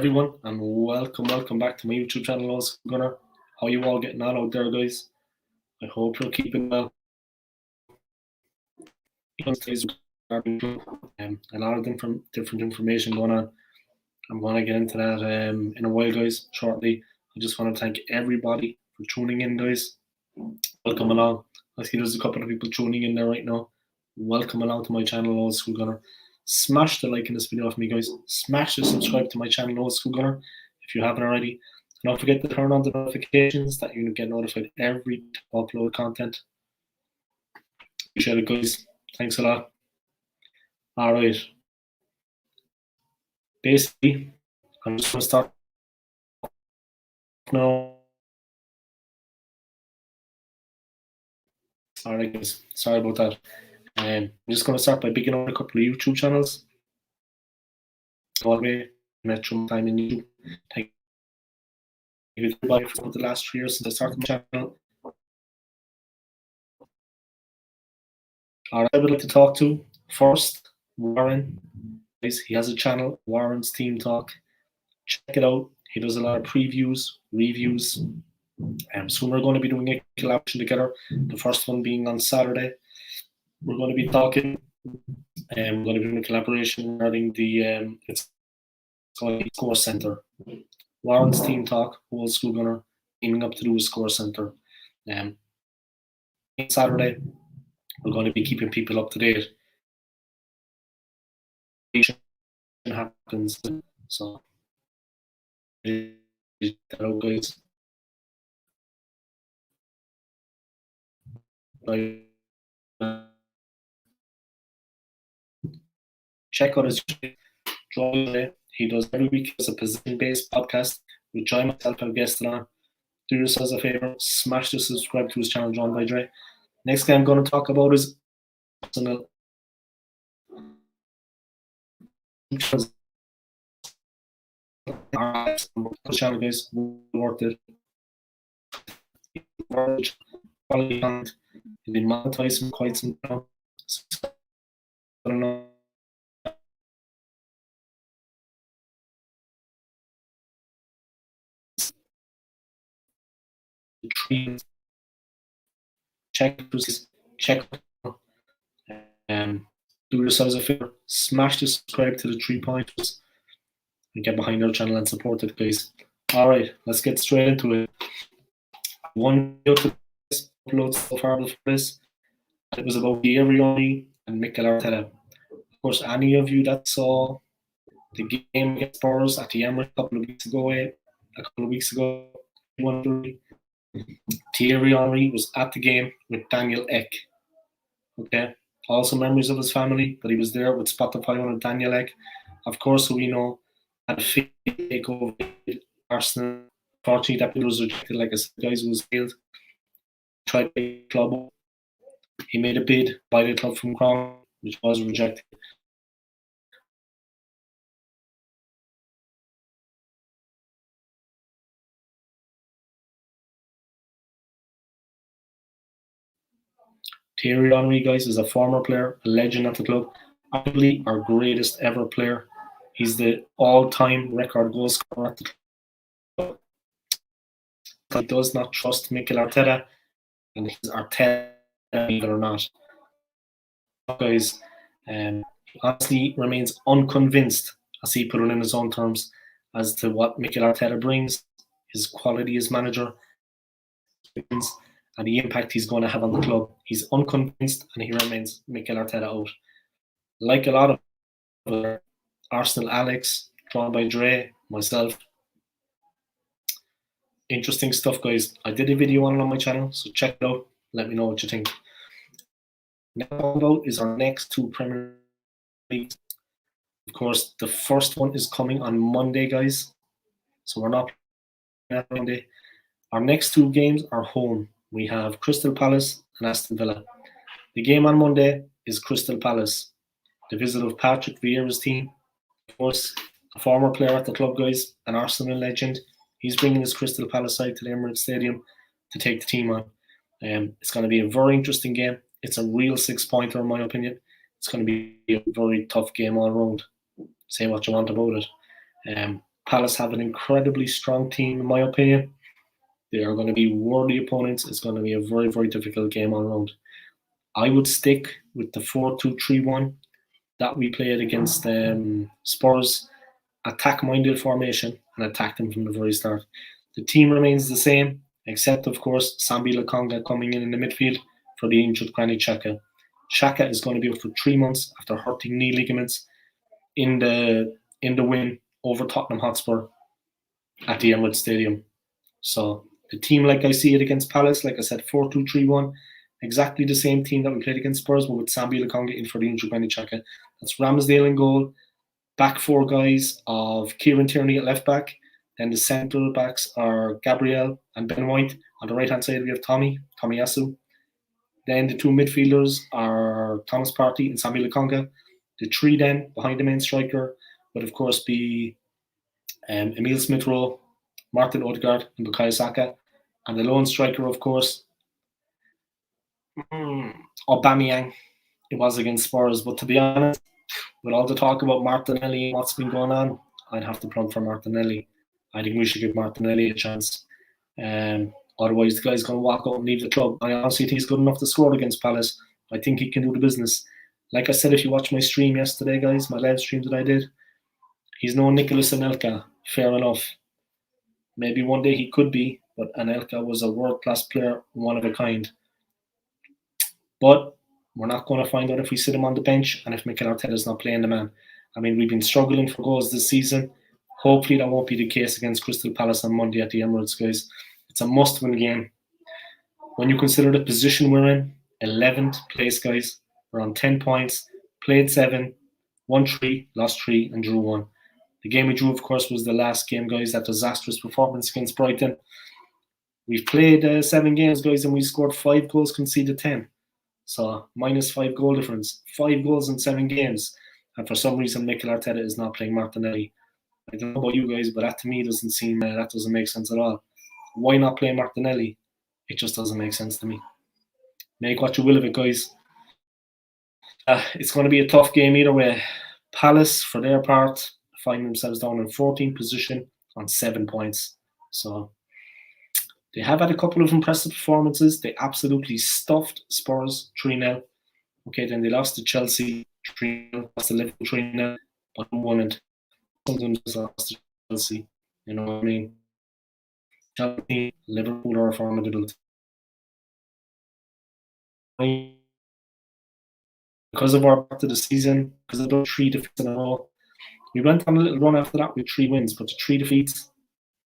everyone, and welcome back to my YouTube channel, Gunnar. How you all getting on out there, guys? I hope you're keeping well. A lot of different information going on. I'm going to get into that in a while, guys, shortly. I just want to thank everybody for tuning in, guys. Welcome along. I see there's a couple of people tuning in there right now. Welcome along to my channel, Old School Gunner. Smash the like in this video for me, guys. Smash the subscribe to my channel, Old School Gunner, if you haven't already. And don't forget to turn on the notifications that you get notified every time I upload content. Appreciate it, guys. Thanks a lot. All right. Basically, I'm just going to start now. All right, guys. Sorry about that. I'm just going to start by picking up a couple of YouTube channels. Always met some time in YouTube. Thank you everybody for the last 3 years since I started my channel. All right, I would like to talk to first Warren. He has a channel, Warren's Team Talk. Check it out. He does a lot of previews, reviews. Soon we're going to be doing a collaboration together. The first one being on Saturday. We're going to be talking. We're going to be doing a collaboration regarding the it's called Score Center. Warren's Team Talk, Old School Gunner, aiming up to do a Score Center. Saturday, we're going to be keeping people up to date. Happens, so hello, guys. Check out his channel. He does every week as a position-based podcast with Joy myself and guest on. Do yourselves a favor, smash the subscribe to his channel, John by Dre. Next guy I'm going to talk about is Arsenal. Channel, guys, worth it. He's been monetized for quite some time. I don't know. Check, do yourselves a favor, smash the subscribe to the 3 pointers and get behind our channel and support it, guys. All right, let's get straight into it. One video to upload so far for this. It was about Vieira and Mikel Arteta. Of course, any of you that saw the game against Spurs at the Emirates a couple of weeks ago, Thierry Henry was at the game with Daniel Ek. Okay, also memories of his family, but he was there with Spotify on Daniel Ek. Of course, we know had a fake takeover Arsenal. Fortunately, that bid was rejected. Like I said, guys, was failed. Tried to pay the club. He made a bid by the club from Crown, which was rejected. Thierry Henry, guys, is a former player, a legend at the club, probably our greatest ever player. He's the all-time record goal scorer at the club. He does not trust Mikel Arteta, and he's Arteta, believe it or not. Guys, he honestly remains unconvinced, as he put it in his own terms, as to what Mikel Arteta brings, his quality as manager, and the impact he's going to have on the club. He's unconvinced, and he remains Mikel Arteta out. Like a lot of Arsenal Alex, drawn by Dre, myself. Interesting stuff, guys. I did a video on it on my channel, so check it out. Let me know what you think. Now about is our next 2 Premier Leagues. Of course, the first one is coming on Monday, guys. So we're not playing on Monday. Our next 2 games are home. We have Crystal Palace and Aston Villa. The game on Monday is Crystal Palace. The visit of Patrick Vieira's team. Of course, a former player at the club, guys, an Arsenal legend. He's bringing his Crystal Palace side to the Emirates Stadium to take the team on. It's going to be a very interesting game. It's a real 6-pointer, in my opinion. It's going to be a very tough game all around. Say what you want about it. Palace have an incredibly strong team, in my opinion. They are going to be worthy opponents. It's going to be a very, very difficult game all around. I would stick with the 4-2-3-1 that we played against Spurs, attack-minded formation, and attack them from the very start. The team remains the same, except, of course, Sambi Lokonga coming in the midfield for the injured Granit Xhaka. Xhaka is going to be out for 3 months after hurting knee ligaments in the win over Tottenham Hotspur at the Emirates Stadium. So the team, like I see it against Palace, like I said, 4-2-3-1, exactly the same team that we played against Spurs, but with Sambi Lokonga in for the injured Granit Xhaka. That's Ramsdale in goal, back four guys of Kieran Tierney at left back. Then the centre backs are Gabriel and Ben White. On the right hand side we have Tomiyasu. Then the two midfielders are Thomas Partey and Sambi Lokonga. The three then behind the main striker would of course be Emile Smith-Rowe, Martin Odegaard and Bukayo Saka. And the lone striker, of course, Aubameyang. It was against Spurs, but to be honest, with all the talk about Martinelli and what's been going on, I'd have to plump for Martinelli. I think we should give Martinelli a chance. Otherwise, the guy's going to walk out and leave the club. I honestly think he's good enough to score against Palace. I think he can do the business. Like I said, if you watch my stream yesterday, guys, my live stream that I did, he's no Nicolas Anelka. Fair enough. Maybe one day he could be, but Anelka was a world-class player, one of a kind. But we're not going to find out if we sit him on the bench and if Mikel Arteta is not playing the man. I mean, we've been struggling for goals this season. Hopefully that won't be the case against Crystal Palace on Monday at the Emirates, guys. It's a must-win game. When you consider the position we're in, 11th place, guys. We're on 10 points, played 7, won 3, lost 3, and drew 1. The game we drew, of course, was the last game, guys, that disastrous performance against Brighton. We've played 7 games, guys, and we scored 5 goals, conceded 10. So, minus 5 goal difference. 5 goals in 7 games. And for some reason, Mikel Arteta is not playing Martinelli. I don't know about you guys, but that to me doesn't seem, that doesn't make sense at all. Why not play Martinelli? It just doesn't make sense to me. Make what you will of it, guys. It's going to be a tough game either way. Palace, for their part, find themselves down in 14th position on 7 points. So they have had a couple of impressive performances. They absolutely stuffed Spurs 3-0. Okay, then they lost to Chelsea 3-0, lost to Liverpool 3-0, but won it. Sometimes lost to Chelsea. You know what I mean? Chelsea, Liverpool are formidable. Because of our part of the season, because of those 3 defeats in a row, we went on a little run after that with 3 wins, but the 3 defeats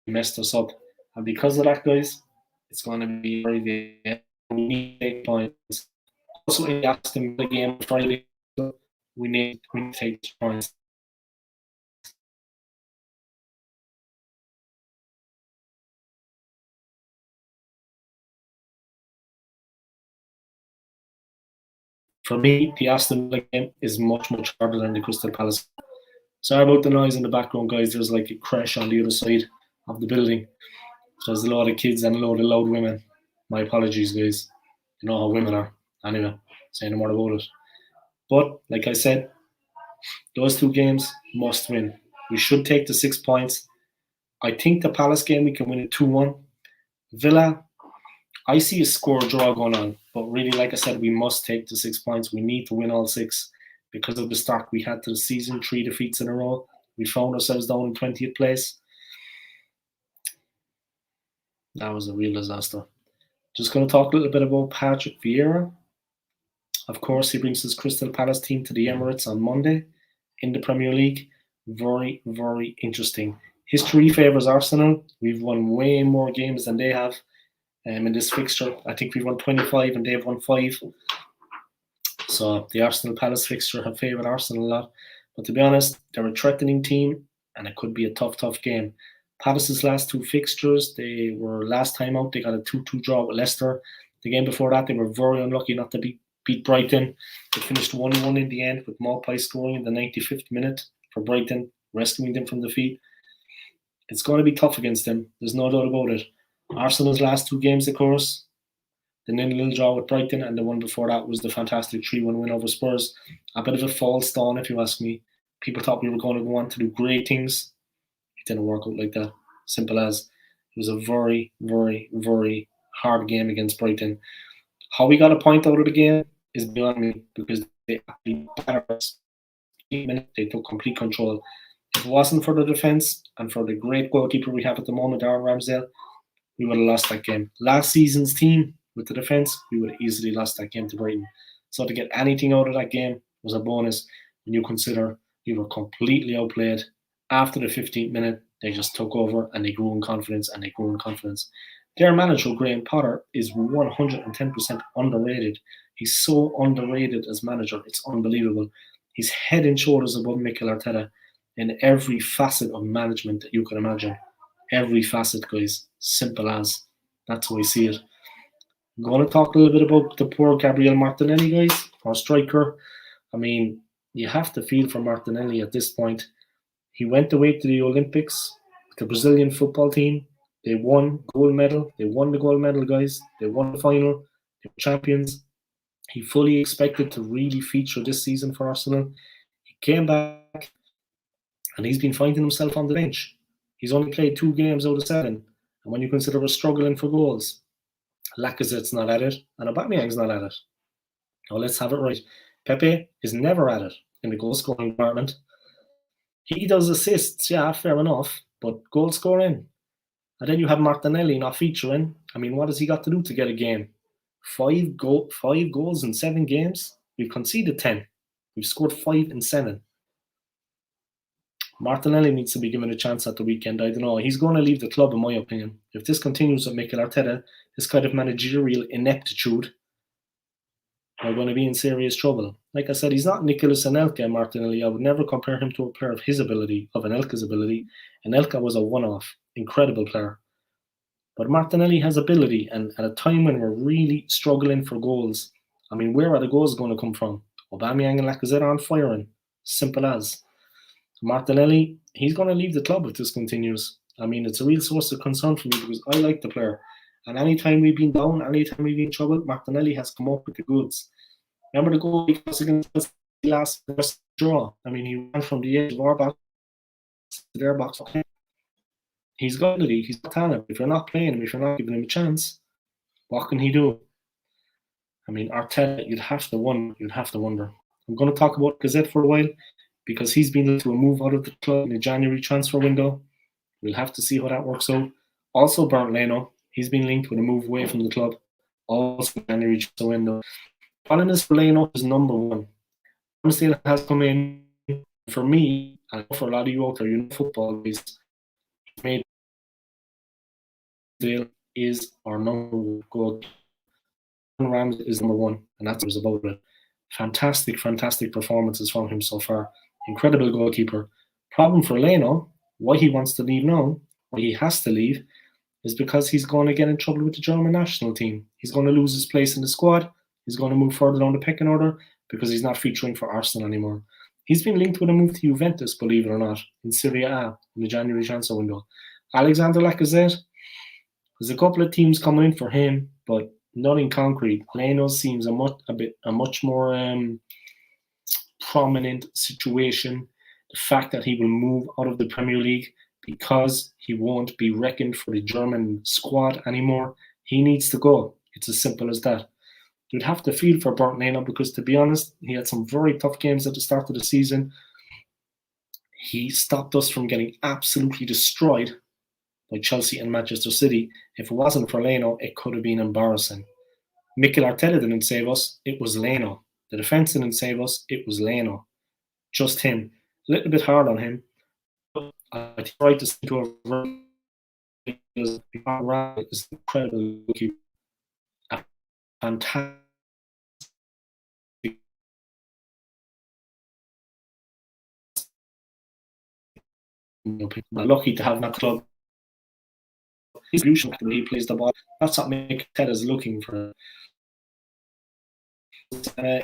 messed us up. And because of that, guys, it's going to be very good. We need 8 points. Also, in the Aston Villa game on Friday, we need to take 3 points. For me, the Aston Villa game is much, much harder than the Crystal Palace. Sorry about the noise in the background, guys. There's like a crash on the other side of the building. So there's a lot of kids and a lot of loud women. My apologies, guys. You know how women are. Anyway, say no more about it. But, like I said, those 2 games must win. We should take the 6 points. I think the Palace game, we can win it 2-1. Villa, I see a score draw going on. But really, like I said, we must take the 6 points. We need to win all 6 because of the start we had to the season, 3 defeats in a row. We found ourselves down in 20th place. That was a real disaster. Just going to talk a little bit about Patrick Vieira. Of course, he brings his Crystal Palace team to the Emirates on Monday in the Premier League. Very, very interesting. History favours Arsenal. We've won way more games than they have in this fixture. I think we've won 25 and they've won 5. So the Arsenal Palace fixture have favoured Arsenal a lot. But to be honest, they're a threatening team and it could be a tough, tough game. Palace's last 2 fixtures, they were last time out, they got a 2-2 draw with Leicester. The game before that, they were very unlucky not to beat Brighton. They finished 1-1 in the end with Maupay scoring in the 95th minute for Brighton, rescuing them from defeat. It's going to be tough against them. There's no doubt about it. Arsenal's last 2 games, of course, the 0-0 draw with Brighton, and the one before that was the fantastic 3-1 win over Spurs. A bit of a false dawn, if you ask me. People thought we were going to go on to do great things. It didn't work out like that. Simple as. It was a very, very, very hard game against Brighton. How we got a point out of the game is beyond me because they actually battered us. They took complete control. If it wasn't for the defence and for the great goalkeeper we have at the moment, Ramsdale, we would have lost that game. Last season's team with the defence, we would have easily lost that game to Brighton. So to get anything out of that game was a bonus when you consider we were completely outplayed. After the 15th minute, they just took over and they grew in confidence and they grew in confidence. Their manager, Graham Potter, is 110% underrated. He's so underrated as manager. It's unbelievable. He's head and shoulders above Mikel Arteta in every facet of management that you can imagine. Every facet, guys. Simple as. That's how I see it. I'm going to talk a little bit about the poor Gabriel Martinelli, guys, our striker. I mean, you have to feel for Martinelli at this point. He went away to the Olympics, the Brazilian football team. They won gold medal. They won the gold medal, guys. They won the final. They were champions. He fully expected to really feature this season for Arsenal. He came back and he's been finding himself on the bench. He's only played 2 games out of 7. And when you consider we're struggling for goals, Lacazette's not at it and Aubameyang's not at it. Now let's have it right. Pepe is never at it in the goal scoring department. He does assists, yeah, fair enough, but goal scoring. And then you have Martinelli not featuring. I mean, what has he got to do to get a game? 5 goals in 7 games. We've conceded 10. We've scored 5 in 7. Martinelli needs to be given a chance at the weekend. I don't know. He's going to leave the club, in my opinion. If this continues with Mikel Arteta, this kind of managerial ineptitude, we're going to be in serious trouble. Like I said, he's not Nicolas Anelka, Martinelli. I would never compare him to a player of his ability, of Anelka's ability. Anelka was a one-off. Incredible player. But Martinelli has ability, and at a time when we're really struggling for goals, I mean, where are the goals going to come from? Aubameyang and Lacazette aren't firing. Simple as. Martinelli, he's going to leave the club if this continues. I mean, it's a real source of concern for me because I like the player. And anytime we've been down, anytime we've been in trouble, Martinelli has come up with the goods. Remember the goal he was against the last draw? I mean, he ran from the edge of our box to their box. Okay. He's got ability, he's got talent. If you're not playing him, if you're not giving him a chance, what can he do? I mean, Arteta, you'd have to wonder. I'm going to talk about Gazette for a while because he's been linked to a move out of the club in the January transfer window. We'll have to see how that works out. Also, Bernd Leno, he's been linked with a move away from the club. Also, January transfer window. Problem is for Leno is number 1. Ramsdale has come in. For me, and for a lot of you out there, you know football is made. Ramsdale is our number 1 goal. Ramsdale is number 1, and that's what it's about it. Fantastic performances from him so far. Incredible goalkeeper. Problem for Leno, why he wants to leave now, why he has to leave, is because he's going to get in trouble with the German national team. He's going to lose his place in the squad. He's going to move further down the pecking order because he's not featuring for Arsenal anymore. He's been linked with a move to Juventus, believe it or not, in Serie A in the January transfer window. Alexander Lacazette, there's a couple of teams coming in for him, but nothing concrete. Leno seems a much more prominent situation. The fact that he will move out of the Premier League because he won't be reckoned for the German squad anymore. He needs to go. It's as simple as that. You'd have to feel for Bernd Leno because, to be honest, he had some very tough games at the start of the season. He stopped us from getting absolutely destroyed by Chelsea and Manchester City. If it wasn't for Leno, it could have been embarrassing. Mikel Arteta didn't save us, it was Leno. The defence didn't save us, it was Leno. Just him. A little bit hard on him. I tried to think of is an incredible goalkeeper. Fantastic. I'm lucky to have that club. He plays the ball. That's what Mikel Arteta is looking for.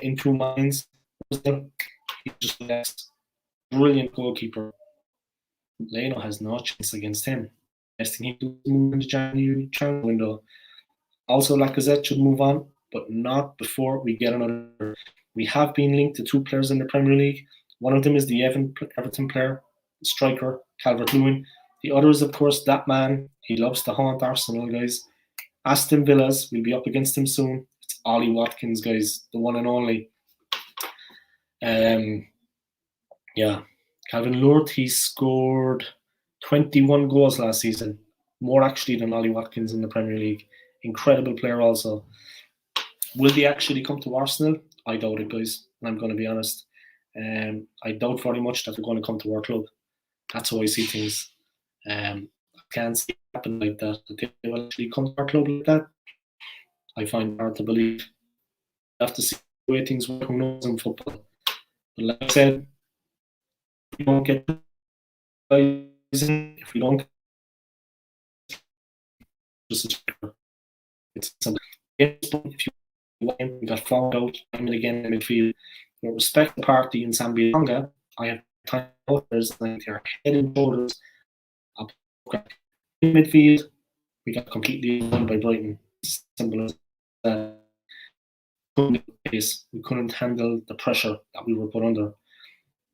In 2 minds, he's just a brilliant goalkeeper. Leno has no chance against him. Best thing he can do is move in the January transfer window. Also, Lacazette should move on, but not before we get another. We have been linked to 2 players in the Premier League. One of them is the Everton player, striker, Calvert-Lewin. The others, of course, that man, he loves to haunt Arsenal, guys. Aston Villas will be up against him soon. It's Ollie Watkins, guys, the one and only. Yeah, Calvin Lourdes, he scored 21 goals last season, more actually than Ollie Watkins in the Premier League. Incredible player also. Will they actually come to Arsenal? I doubt it, guys, and I'm going to be honest. I doubt very much that they're going to come to our club. That's how I see things. I can't see it happen like that they will actually come to our club like that. I find it hard to believe. You have to see the way things work. Who knows in football? But like I said, if we don't get guys in, if we don't just it's something. If you win, we got found out time and again in midfield. With respect to Party and Sambi I have time others like their head and shoulders up. In midfield, we got completely won by Brighton. Simple as that. We couldn't handle the pressure that we were put under.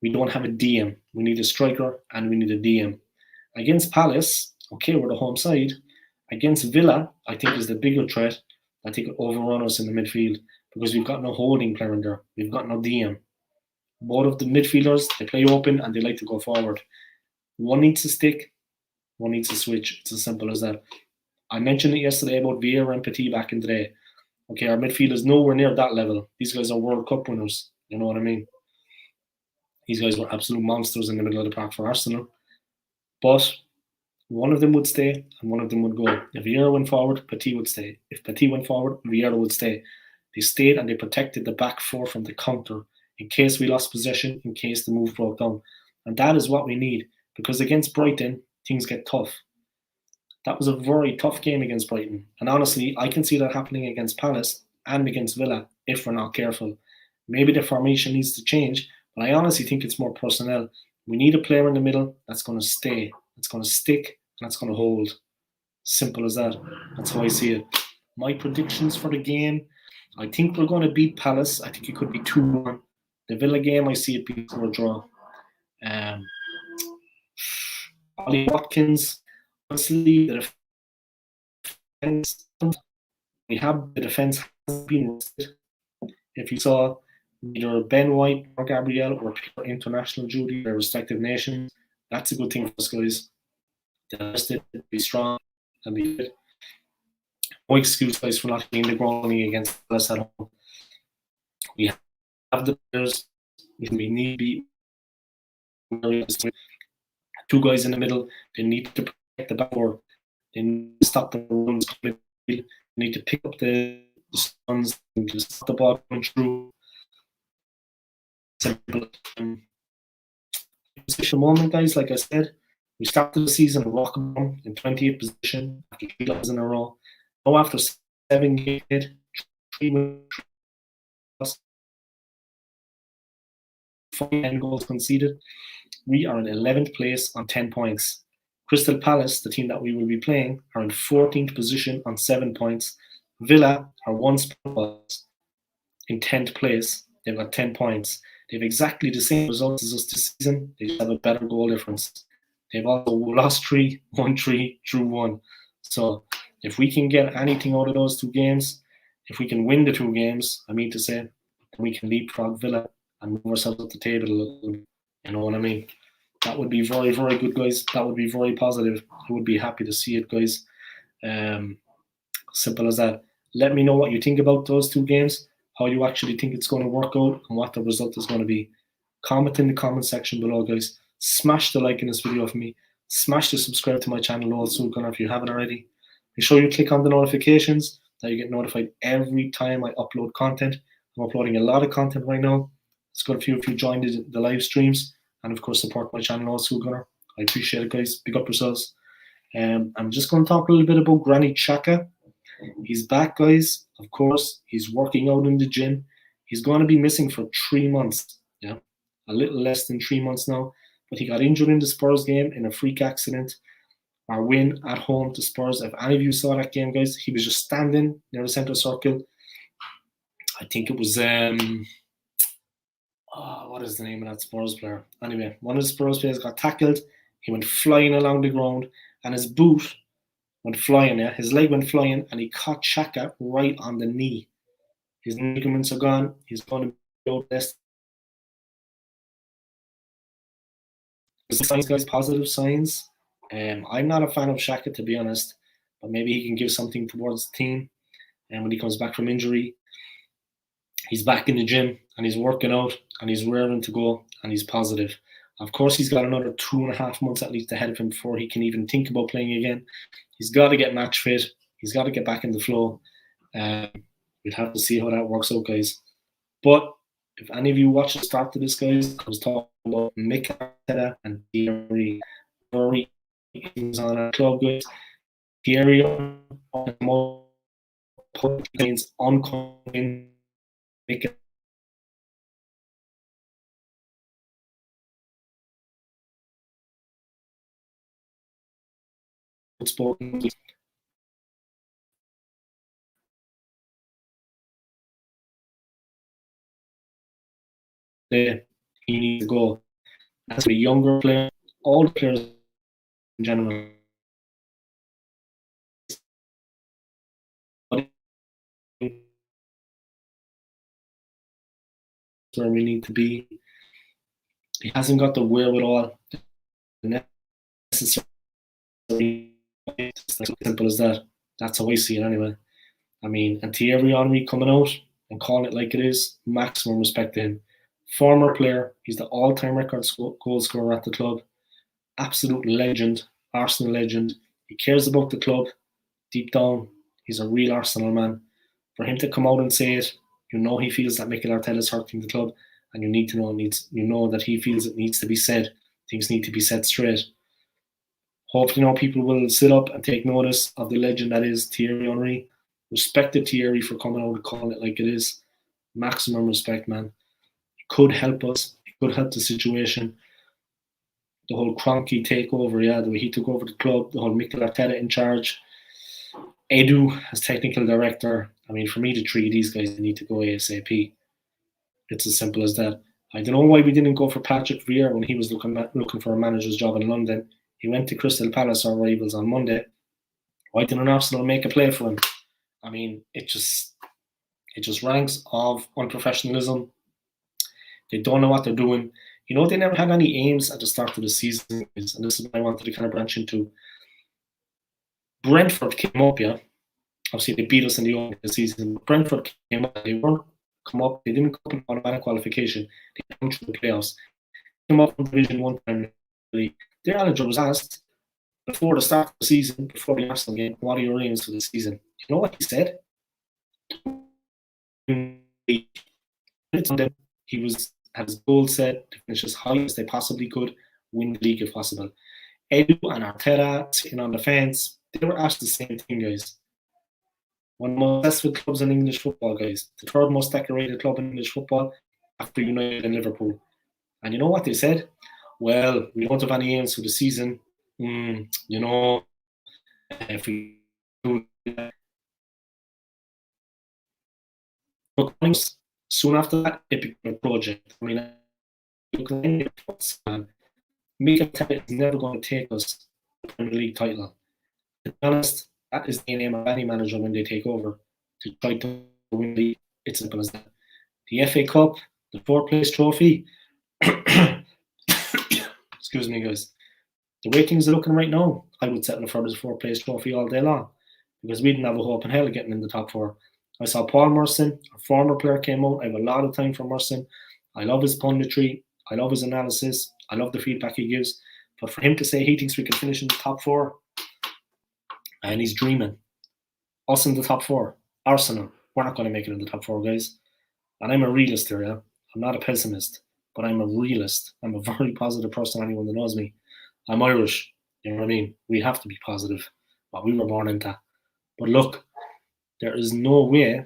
We don't have a DM. We need a striker and we need a DM. Against Palace, okay, we're the home side. Against Villa, I think is the bigger threat. I think it overrun us in the midfield because we've got no holding player in there. We've got no DM. Both of the midfielders, they play open and they like to go forward. One needs to stick, one needs to switch. It's as simple as that. I mentioned it yesterday about Vieira and Petit back in the day. Okay, our midfield is nowhere near that level. These guys are World Cup winners. You know what I mean? These guys were absolute monsters in the middle of the park for Arsenal. But one of them would stay and one of them would go. If Vieira went forward, Petit would stay. If Petit went forward, Vieira would stay. They stayed and they protected the back four from the counter in case we lost possession, in case the move broke down. And that is what we need because against Brighton, things get tough. That was a very tough game against Brighton. And honestly, I can see that happening against Palace and against Villa if we're not careful. Maybe the formation needs to change, but I honestly think it's more personnel. We need a player in the middle that's going to stay, that's going to stick, and that's going to hold. Simple as that. That's how I see it. My predictions for the game, I think we're going to beat Palace. I think it could be 2-1. The Villa game, I see it being a draw. Ollie Watkins, honestly, the defense, the defense has been rested. If you saw either Ben White or Gabriel or international duty, their respective nations, that's a good thing for us, guys. They're rested, be strong, and be fit. No excuse, guys, for not being the grounding against us at home. We have the players. We need to be two guys in the middle. They need to protect the back four. They need to stop the runs. They need to pick up the runs and just stop the ball coming through. Simple. Position moment, guys. Like I said, we started the season rocking in 20th position after 3 losses in a row. Now after 7 games, 3 goals conceded, we are in 11th place on 10 points. Crystal Palace, the team that we will be playing, are in 14th position on 7 points. Villa are 1 spot in 10th place. They've got 10 points. They have exactly the same results as us this season. They just have a better goal difference. They've also lost 3, won 3, drew 1. So if we can get anything out of those 2 games, if we can win the 2 games, I mean to say, then we can leapfrog Villa and move ourselves up the table a little bit. You know what I mean? That would be very, very good, guys. That would be very positive. I would be happy to see it, guys. Simple as that. Let me know what you think about those 2 games, how you actually think it's going to work out, and what the result is going to be. Comment in the comment section below, guys. Smash the like in this video for me. Smash the subscribe to my channel also, if you haven't already. Make sure you click on the notifications that you get notified every time I upload content. I'm uploading a lot of content right now. It's got a few of you joined the live streams. And of course, support my channel also, Gunnar. I appreciate it, guys. Big up yourselves. I'm just going to talk a little bit about Granit Xhaka. He's back, guys. Of course, he's working out in the gym. He's going to be missing for 3 months. Yeah, a little less than 3 months now. But he got injured in the Spurs game in a freak accident. Our win at home to Spurs. If any of you saw that game, guys, he was just standing near the centre circle. I think it was what is the name of that Spurs player? Anyway, one of the Spurs players got tackled. He went flying along the ground, and his boot went flying. Yeah, his leg went flying, and he caught Xhaka right on the knee. His ligaments are gone. He's going to be out this. Signs, guys, positive signs. I'm not a fan of Xhaka, to be honest, but maybe he can give something towards the team. And when he comes back from injury, he's back in the gym and he's working out and he's raring to go and he's positive. Of course, he's got another 2.5 months at least ahead of him before he can even think about playing again. He's got to get match fit. He's got to get back in the flow. We'll have to see how that works out, guys. But if any of you watch the start of this, guys, I was talking about Mikel Arteta and Thierry. Thierry is on our club, guys. Thierry means oncoming. Mikel spoken. He needs to go. As a younger player, all the players in general. Where we need to be. He hasn't got the wherewithal. Necessary. It's as simple as that. That's how I see it anyway. I mean, and Thierry Henry coming out and calling it like it is, maximum respect to him. Former player, he's the all-time record goal scorer at the club. Absolute legend, Arsenal legend. He cares about the club. Deep down, he's a real Arsenal man. For him to come out and say it, you know he feels that Mikel Arteta is hurting the club, and you need to know that he feels it needs to be said. Things need to be said straight. Hopefully now people will sit up and take notice of the legend that is Thierry Henry. Respected Thierry for coming out and calling it like it is. Maximum respect, man. It could help us. It could help the situation. The whole Kroenke takeover, yeah, the way he took over the club, the whole Mikel Arteta in charge. Edu as technical director. I mean, for me, the three of these guys need to go ASAP. It's as simple as that. I don't know why we didn't go for Patrick Vieira when he was looking for a manager's job in London. He went to Crystal Palace, our rivals, on Monday. Why didn't Arsenal make a play for him? I mean, it just ranks of unprofessionalism. They don't know what they're doing. You know, they never had any aims at the start of the season, and this is what I wanted to kind of branch into. Brentford came up, yeah. Obviously, they beat us in the opening of the season. Brentford came up. They weren't come up. They didn't come up in automatic qualification. They came through the playoffs. They came up from Division 1 Premier League. Their manager was asked before the start of the season, before the Arsenal game, what are your aims for the season? You know what he said? He had his goal set to finish as high as they possibly could, win the league if possible. Edu and Arteta sitting on the fence, they were asked the same thing, guys. One of the most successful clubs in English football, guys. The third most decorated club in English football after United and Liverpool. And you know what they said? Well, we don't have any aims for the season. You know, if we do soon after that, it became a project. I mean, Mikel Arteta is never going to take us to the Premier League title. To be honest, that is the aim of any manager when they take over, to try to win the league. It's simple as that. The FA Cup, the fourth place trophy. Excuse me, guys. The way things are looking right now, I would settle for the fourth place trophy all day long, because we didn't have a hope in hell of getting in the top four. I saw Paul Merson, a former player, came out. I have a lot of time for Merson. I love his punditry. I love his analysis. I love the feedback he gives. But for him to say he thinks we can finish in the top four, and he's dreaming. Us in the top four. Arsenal, we're not going to make it in the top four, guys. And I'm a realist here, yeah? I'm not a pessimist, but I'm a realist. I'm a very positive person, anyone that knows me. I'm Irish, you know what I mean? We have to be positive. But we were born into that. But look, there is no way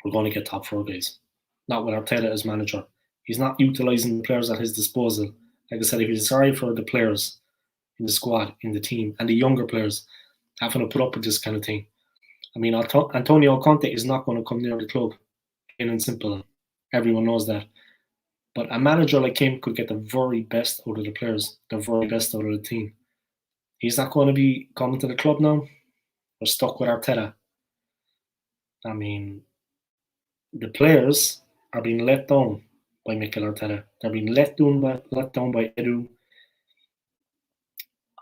we're going to get top four, guys. Not with Arteta as manager. He's not utilising the players at his disposal. Like I said, if he's sorry for the players in the squad, in the team, and the younger players having to put up with this kind of thing. I mean, Antonio Conte is not going to come near the club, plain and simple. Everyone knows that. But a manager like him could get the very best out of the players, the very best out of the team. He's not going to be coming to the club now. We're stuck with Arteta. I mean, the players are being let down by Mikel Arteta. They're being let down by Edu.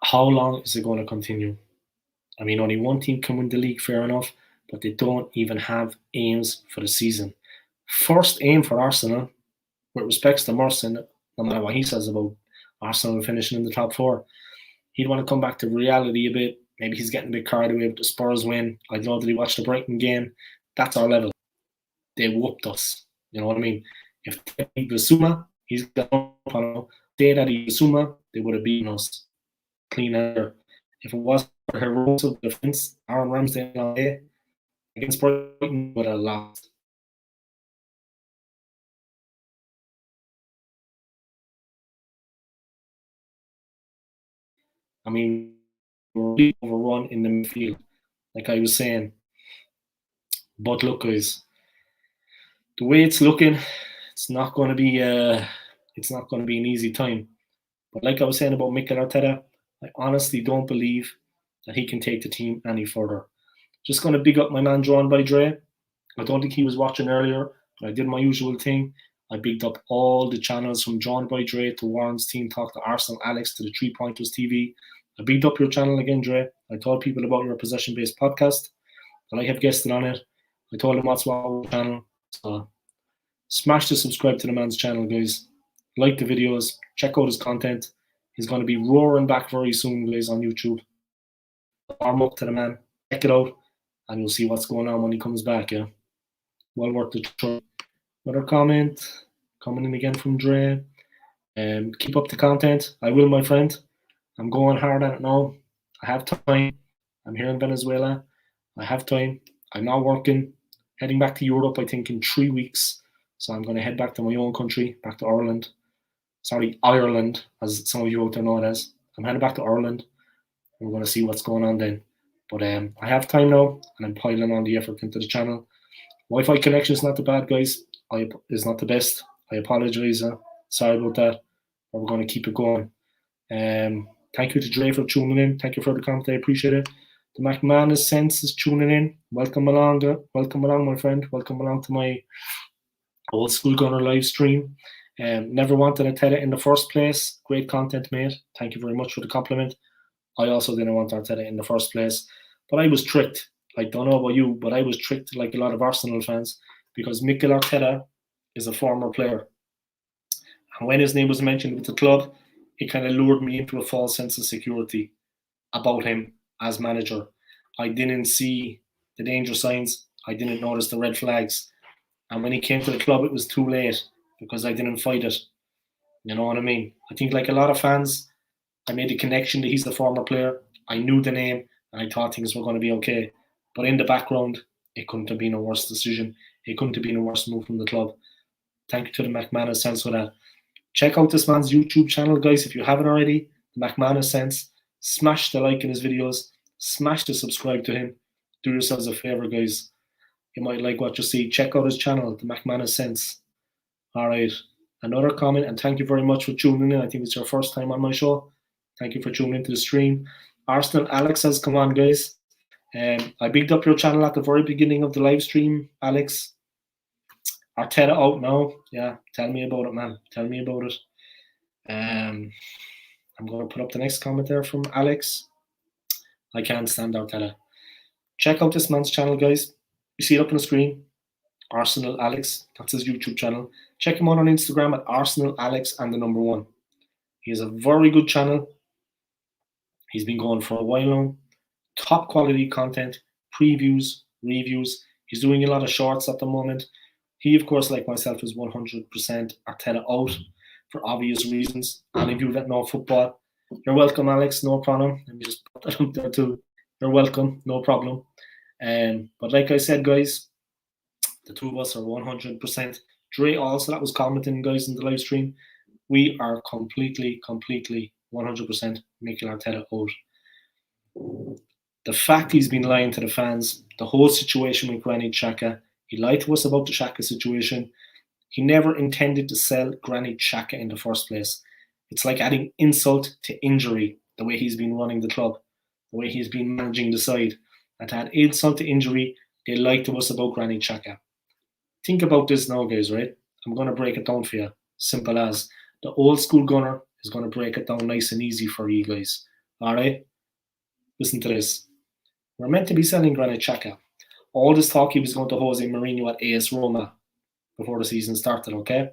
How long is it going to continue? I mean, only one team can win the league, fair enough, but they don't even have aims for the season. First aim for Arsenal, with respects to Merson, no matter what he says about Arsenal finishing in the top four, he'd want to come back to reality a bit. Maybe he's getting a bit carried away with the Spurs win. I'd love that he watched the Brighton game. That's our level. They whooped us. You know what I mean? If they beat Basuma, he's got no problem. They that he Basuma, they would have beaten us. Clean air. If it wasn't for heroes of defence, Aaron Ramsdale all day against Brighton would have lost. I mean, we're really overrun in the midfield, like I was saying. But look, guys, the way it's looking, it's not going to be an easy time. But like I was saying about Mikel Arteta, I honestly don't believe that he can take the team any further. Just going to big up my man Drawn by Dre. I don't think he was watching earlier, but I did my usual thing. I bigged up all the channels from Drawn by Dre to Warren's Team Talk to Arsenal Alex to the 3 Pointers TV. I bigged up your channel again, Dre. I told people about your possession-based podcast that I have guested on it. I told him what's wrong with the channel. So smash the subscribe to the man's channel, guys. Like the videos. Check out his content. He's going to be roaring back very soon, guys, on YouTube. Arm up to the man. Check it out, and you'll see what's going on when he comes back, yeah? Well worth the try. Another comment coming in again from Dre. Keep up the content. I will, my friend. I'm going hard at it now. I have time. I'm here in Venezuela. I have time. I'm not working. Heading back to Europe, I think, in 3 weeks. So I'm going to head back to my own country, back to Ireland. Sorry, Ireland, as some of you out there know it as. I'm heading back to Ireland. We're going to see what's going on then. But I have time now, and I'm piling on the effort into the channel. Wi-Fi connection is not the bad, guys. It's not the best. I apologise. Sorry about that. But we're going to keep it going. Thank you to Dre for tuning in. Thank you for the comment. I appreciate it. The McManus Sense is tuning in. Welcome along, my friend. Welcome along to my old school gunner live stream. Never wanted Arteta in the first place. Great content, mate. Thank you very much for the compliment. I also didn't want Arteta in the first place, but I was tricked. I don't know about you, but I was tricked like a lot of Arsenal fans because Mikel Arteta is a former player. And when his name was mentioned with the club, it kind of lured me into a false sense of security about him as manager. I didn't see the danger signs. I didn't notice the red flags. And when he came to the club, it was too late because I didn't fight it. You know what I mean? I think like a lot of fans, I made the connection that he's the former player. I knew the name and I thought things were going to be okay. But in the background, it couldn't have been a worse decision. It couldn't have been a worse move from the club. Thank you to the McManus Sense for that. Check out this man's YouTube channel, guys, if you haven't already. The McManus Sense. Smash the like in his videos. Smash the subscribe to him. Do yourselves a favour, guys. You might like what you see. Check out his channel, the McManus Sense. All right. Another comment, and thank you very much for tuning in. I think it's your first time on my show. Thank you for tuning into the stream. Arsenal Alex says, come on, guys. I bigged up your channel at the very beginning of the live stream, Alex. Arteta out now. Yeah, tell me about it, man. Tell me about it. I'm going to put up the next comment there from Alex. I can't stand Arteta. Check out this man's channel, guys. You see it up on the screen. Arsenal Alex. That's his YouTube channel. Check him out on Instagram at Arsenal Alex and the number 1. He has a very good channel. He's been going for a while now. Top quality content, previews, reviews. He's doing a lot of shorts at the moment. He, of course, like myself, is 100% Arteta out for obvious reasons. Any of you that know football, you're welcome, Alex. No problem. Let me just put that up there too. You're welcome. No problem. But like I said, guys, the two of us are 100%. Dre also, that was commenting, guys, in the live stream. We are completely 100% Mikel Arteta out. The fact he's been lying to the fans, the whole situation with Granit Xhaka, he lied to us about the Xhaka situation. He never intended to sell Granit Xhaka in the first place. It's like adding insult to injury, the way he's been running the club, the way he's been managing the side. And to add insult to injury, they lied to us about Granit Xhaka. Think about this now, guys, right? I'm going to break it down for you. Simple as. The old school gunner is going to break it down nice and easy for you guys. All right? Listen to this. We're meant to be selling Granit Xhaka. All this talk he was going to Jose Mourinho at AS Roma before the season started, okay?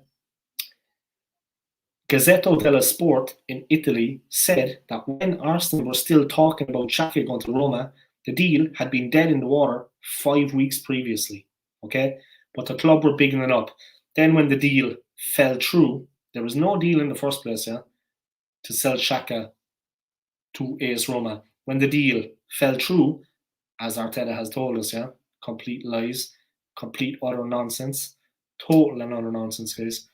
Gazzetta dello Sport in Italy said that when Arsenal were still talking about Xhaka going to Roma, the deal had been dead in the water 5 weeks previously, okay? But the club were bigging it up. Then when the deal fell through, there was no deal in the first place, yeah, to sell Xhaka to AS Roma. When the deal fell through, as Arteta has told us, yeah, complete lies, complete utter nonsense, total and utter nonsense, guys.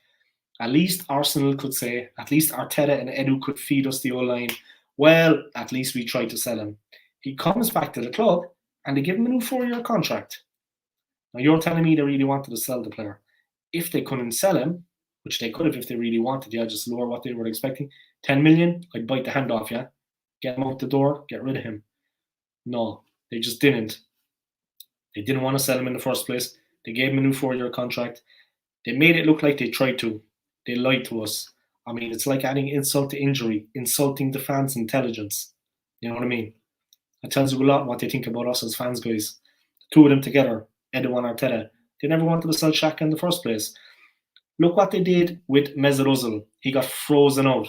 At least Arsenal could say, at least Arteta and Edu could feed us the whole line. Well, at least we tried to sell him. He comes back to the club and they give him a new 4-year contract. Now you're telling me they really wanted to sell the player. If they couldn't sell him, which they could have if they really wanted, yeah, just lower what they were expecting, 10 million, I'd bite the hand off, yeah. Get him out the door, get rid of him. No, they just didn't. They didn't want to sell him in the first place. They gave him a new 4-year contract. They made it look like they tried to. They lied to us. I mean, it's like adding insult to injury, insulting the fans' intelligence. You know what I mean? It tells you a lot what they think about us as fans, guys. The two of them together, Edu and Arteta, they never wanted to sell Xhaka in the first place. Look what they did with Mesut Ozil. He got frozen out.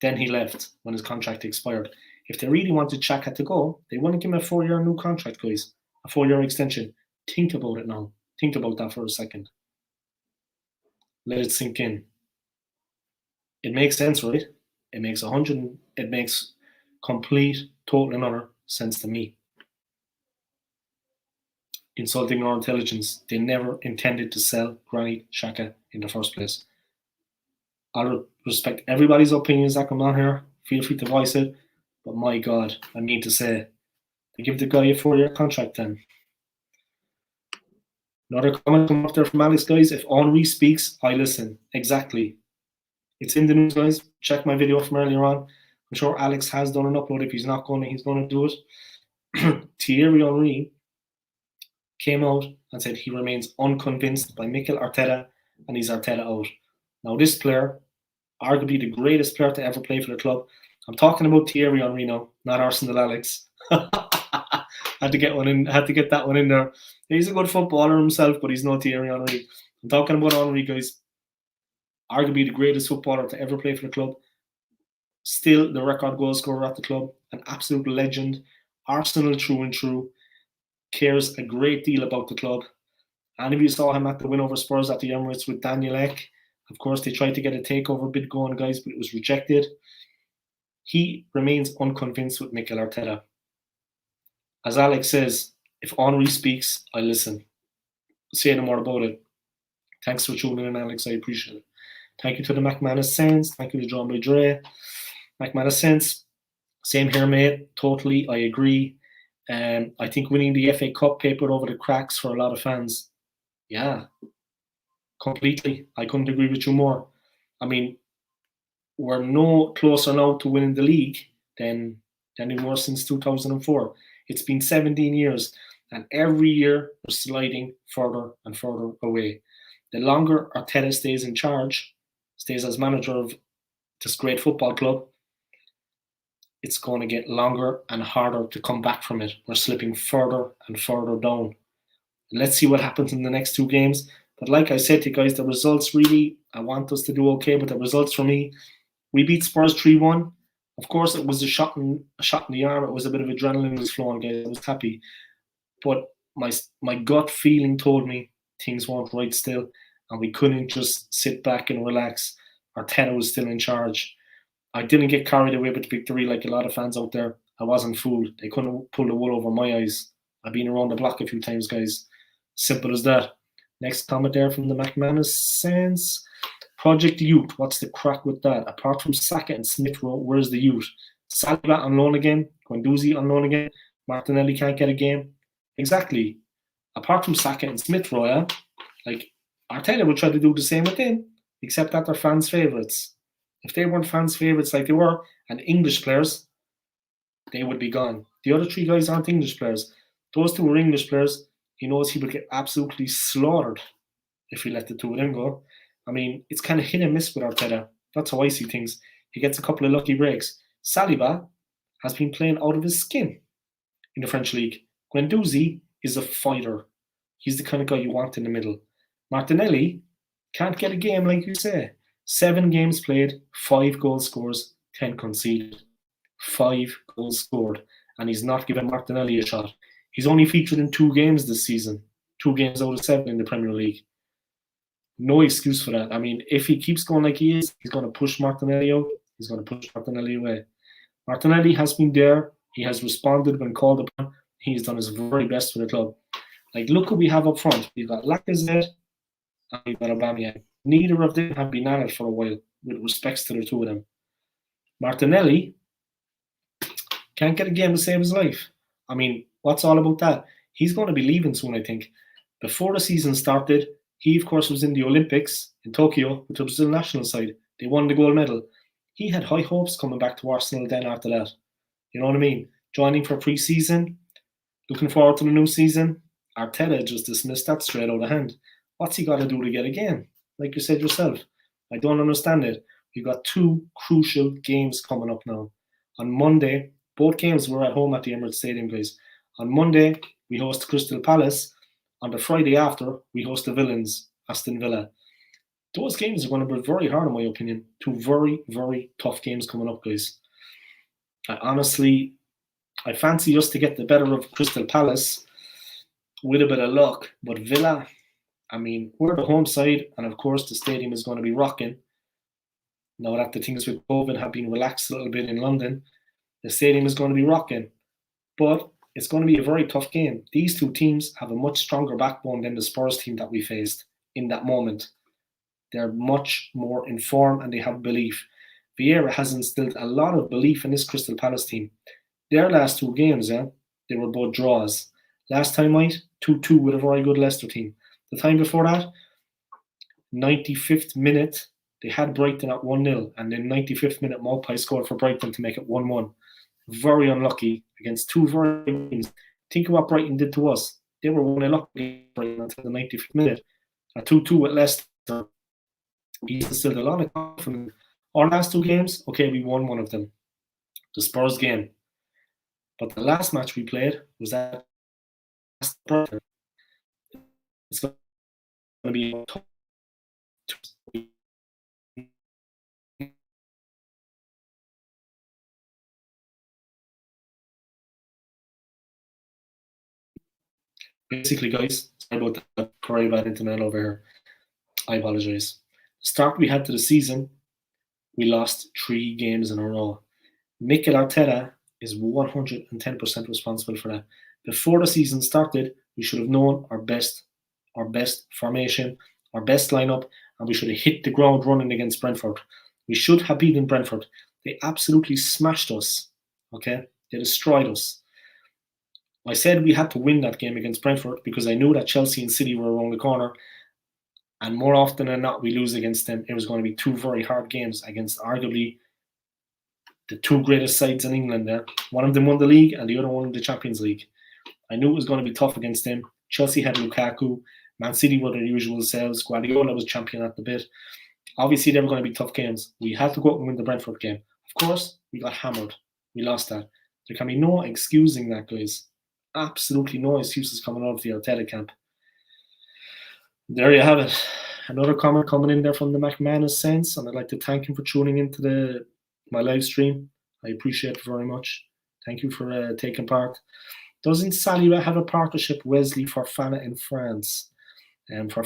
Then he left when his contract expired. If they really wanted Xhaka to go, they wouldn't give him a 4-year new contract, guys. A 4-year extension. Think about it now. Think about that for a second. Let it sink in. It makes sense, right? It makes complete, total and utter sense to me. Insulting our intelligence. They never intended to sell Granit Xhaka in the first place. I'll respect everybody's opinions that come on here. Feel free to voice it. But my God, I mean to say, they give the guy a 4-year contract then. Another comment coming up there from Alex, guys. If Henri speaks, I listen. Exactly. It's in the news, guys. Check my video from earlier on. I'm sure Alex has done an upload. If he's not going to, he's going to do it. Thierry Henry came out and said he remains unconvinced by Mikel Arteta and he's Arteta out. Now, this player, arguably the greatest player to ever play for the club. I'm talking about Thierry Henry now, not Arsenal Alex. Had to get that one in there. He's a good footballer himself, but he's no Thierry Henry. I'm talking about Henry, guys. Arguably the greatest footballer to ever play for the club. Still the record goal scorer at the club. An absolute legend. Arsenal through and through. Cares a great deal about the club. And if you saw him at the win over Spurs at the Emirates with Daniel Ek, of course they tried to get a takeover bid going, guys, but it was rejected. He remains unconvinced with Mikel Arteta. As Alex says, if Henry speaks, I listen. Say no more about it. Thanks for tuning in, Alex. I appreciate it. Thank you to the McManus Saints. Thank you to John Boy Dre. McManus Saints, same here, mate. Totally, I agree. I think winning the FA Cup papered over the cracks for a lot of fans. Yeah, completely. I couldn't agree with you more. I mean, we're no closer now to winning the league than we were since 2004. It's been 17 years, and every year we're sliding further and further away. The longer Arteta stays in charge, stays as manager of this great football club, it's going to get longer and harder to come back from it. We're slipping further and further down. Let's see what happens in the next 2 games. But like I said to you guys, the results really, I want us to do okay, but the results for me, we beat Spurs 3-1. Of course, it was a shot in the arm. It was a bit of adrenaline was flowing, guys. I was happy. But my gut feeling told me things weren't right still, and we couldn't just sit back and relax. Arteta was still in charge. I didn't get carried away with the victory like a lot of fans out there. I wasn't fooled. They couldn't pull the wool over my eyes. I've been around the block a few times, guys. Simple as that. Next comment there from the McManus Saints. Project Youth, what's the crack with that? Apart from Saka and Smith Rowe, where's the youth? Saliba on loan again? Guendouzi on loan again? Martinelli can't get a game? Exactly. Apart from Saka and Smith Rowe, yeah? Like, Arteta would try to do the same with them, except that they're fans' favourites. If they weren't fans' favourites like they were, and English players, they would be gone. The other three guys aren't English players. Those two are English players. He knows he would get absolutely slaughtered if he let the two of them go. I mean, it's kind of hit and miss with Arteta. That's how I see things. He gets a couple of lucky breaks. Saliba has been playing out of his skin in the French league. Guendouzi is a fighter. He's the kind of guy you want in the middle. Martinelli can't get a game, like you say. 7 games played, 5 goal scores, 10 conceded. 5 goals scored, and he's not giving Martinelli a shot. He's only featured in 2 games this season. 2 games out of 7 in the Premier League. No excuse for that. I mean, if he keeps going like he is, he's going to push Martinelli out. He's going to push Martinelli away. Martinelli has been there. He has responded when called upon. He's done his very best for the club. Like, look who we have up front. We've got Lacazette and we've got Aubameyang. Neither of them have been at it for a while, with respects to the two of them. Martinelli can't get a game to save his life. I mean, what's all about that? He's going to be leaving soon, I think. Before the season started, he, of course, was in the Olympics in Tokyo with the Brazil national side. They won the gold medal. He had high hopes coming back to Arsenal then after that. You know what I mean? Joining for pre-season, looking forward to the new season. Arteta just dismissed that straight out of hand. What's he got to do to get a game? Like you said yourself, I don't understand it. We've got 2 crucial games coming up now. On Monday, both games were at home at the Emirates Stadium, guys. On Monday, we host Crystal Palace. On the Friday after, we host the villains, Aston Villa. Those games are going to be very hard, in my opinion. 2 very, very tough games coming up, guys. I fancy us to get the better of Crystal Palace with a bit of luck. But Villa, I mean, we're the home side, and of course the stadium is going to be rocking. Now that the things with COVID have been relaxed a little bit in London, the stadium is going to be rocking. But it's going to be a very tough game. These 2 teams have a much stronger backbone than the Spurs team that we faced in that moment. They're much more in form and they have belief. Vieira has instilled a lot of belief in this Crystal Palace team. Their last 2 games, they were both draws. Last time out, 2-2 with a very good Leicester team. The time before that, 95th minute, they had Brighton at 1-0, and then 95th minute Maupay scored for Brighton to make it 1-1. Very unlucky against 2 very good teams. Think of what Brighton did to us. They were 1-0 up against Brighton until the 95th minute. A 2-2 with Leicester. He's instilled a lot of confidence. Our last 2 games, okay, we won one of them. The Spurs game. But the last match we played was at Brighton. It's going to be tough. Basically, guys, sorry about that very bad internet over here. I apologize. The start we had to the season, we lost 3 games in a row. Mikel Arteta is 110% responsible for that. Before the season started, we should have known our best formation, our best lineup, and we should have hit the ground running against Brentford. We should have beaten Brentford. They absolutely smashed us. Okay? They destroyed us. I said we had to win that game against Brentford because I knew that Chelsea and City were around the corner. And more often than not, we lose against them. It was going to be 2 very hard games against arguably the 2 greatest sides in England there. One of them won the league and the other one the Champions League. I knew it was going to be tough against them. Chelsea had Lukaku. Man City were their usual selves. Guardiola was champion at the bit. Obviously, they were going to be tough games. We had to go out and win the Brentford game. Of course, we got hammered. We lost that. There can be no excusing that, guys. Absolutely no excuses coming out of the Arteta camp. There you have it. Another comment coming in there from the McManus Sense, and I'd like to thank him for tuning into my live stream. I appreciate it very much. Thank you for taking part. Doesn't Saliba have a partnership with Wesley Fofana in France? For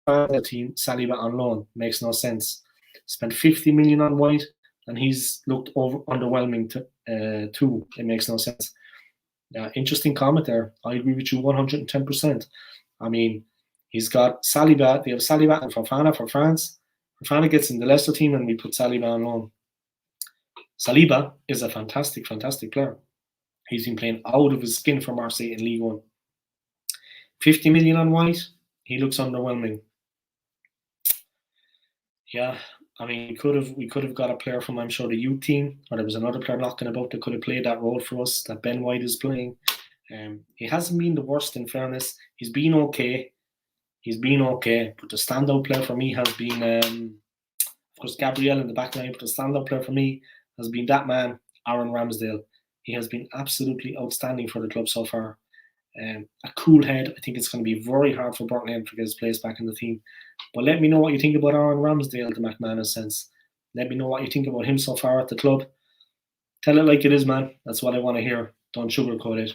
the team, Saliba on loan makes no sense. Spent 50 million on White, and he's looked underwhelming too. It makes no sense. Interesting comment there. I agree with you 110%. I mean, he's got Saliba. They have Saliba and Fofana for France. Fofana gets in the Leicester team, and we put Saliba on loan. Saliba is a fantastic, fantastic player. He's been playing out of his skin for Marseille in League One. 50 million on White. He looks underwhelming. Yeah, I mean, we could have got a player from, I'm sure, the youth team, or there was another player knocking about that could have played that role for us that Ben White is playing. He hasn't been the worst, in fairness. He's been okay. He's been okay, but the standout player for me has been, of course, Gabriel in the back line. But the standout player for me has been that man, Aaron Ramsdale. He has been absolutely outstanding for the club so far. A cool head. I think it's going to be very hard for Burton to get his place back in the team. But let me know what you think about Aaron Ramsdale, the McManus sense. Let me know what you think about him so far at the club. Tell it like it is, man. That's what I want to hear. Don't sugarcoat it.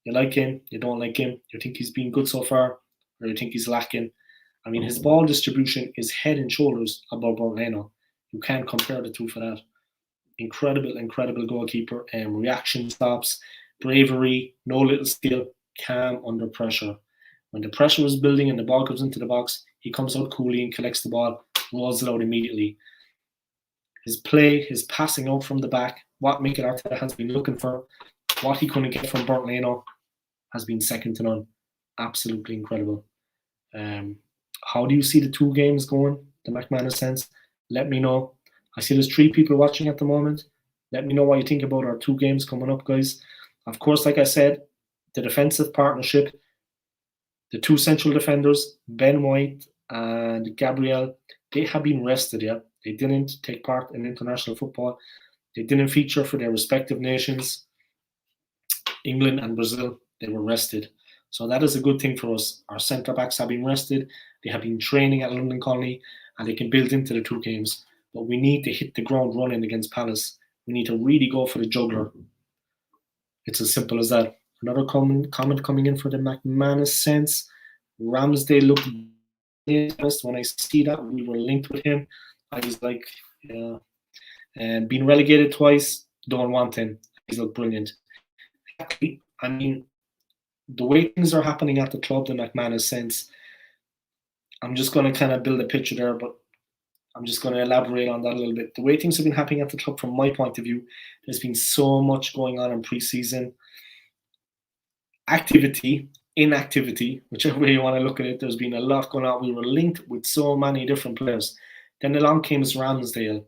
You like him, you don't like him, you think he's been good so far, or you think he's lacking. I mean, his ball distribution is head and shoulders above Borleno. You can't compare the two for that. Incredible goalkeeper. Reaction stops, bravery, no little skill, calm under pressure. When the pressure is building and the ball comes into the box, he comes out coolly and collects the ball, rolls it out immediately. His play, his passing out from the back, what Mikel Arteta has been looking for, what he couldn't get from Borleno, has been second to none. Absolutely incredible. How do you see the two games going, the McManus sense? Let me know. I see there's 3 people watching at the moment. Let me know what you think about our 2 games coming up, guys. Of course, like I said, the defensive partnership, the 2 central defenders, Ben White and Gabriel, they have been rested, yeah. They didn't take part in international football. They didn't feature for their respective nations, England and Brazil. They were rested. So that is a good thing for us. Our centre backs have been rested. They have been training at London Colney, and they can build into the 2 games. But we need to hit the ground running against Palace. We need to really go for the juggler. It's as simple as that. Another comment coming in for the McManus sense. Ramsdale looked when I see that we were linked with him. I was like, yeah. And being relegated twice, don't want him. He's looked brilliant. I mean, the way things are happening at the club, the McManus sense, I'm just going to kind of build a picture there, but I'm just going to elaborate on that a little bit. The way things have been happening at the club, from my point of view, there's been so much going on in pre-season. Activity, inactivity, whichever way you want to look at it, there's been a lot going on. We were linked with so many different players. Then along came Ramsdale.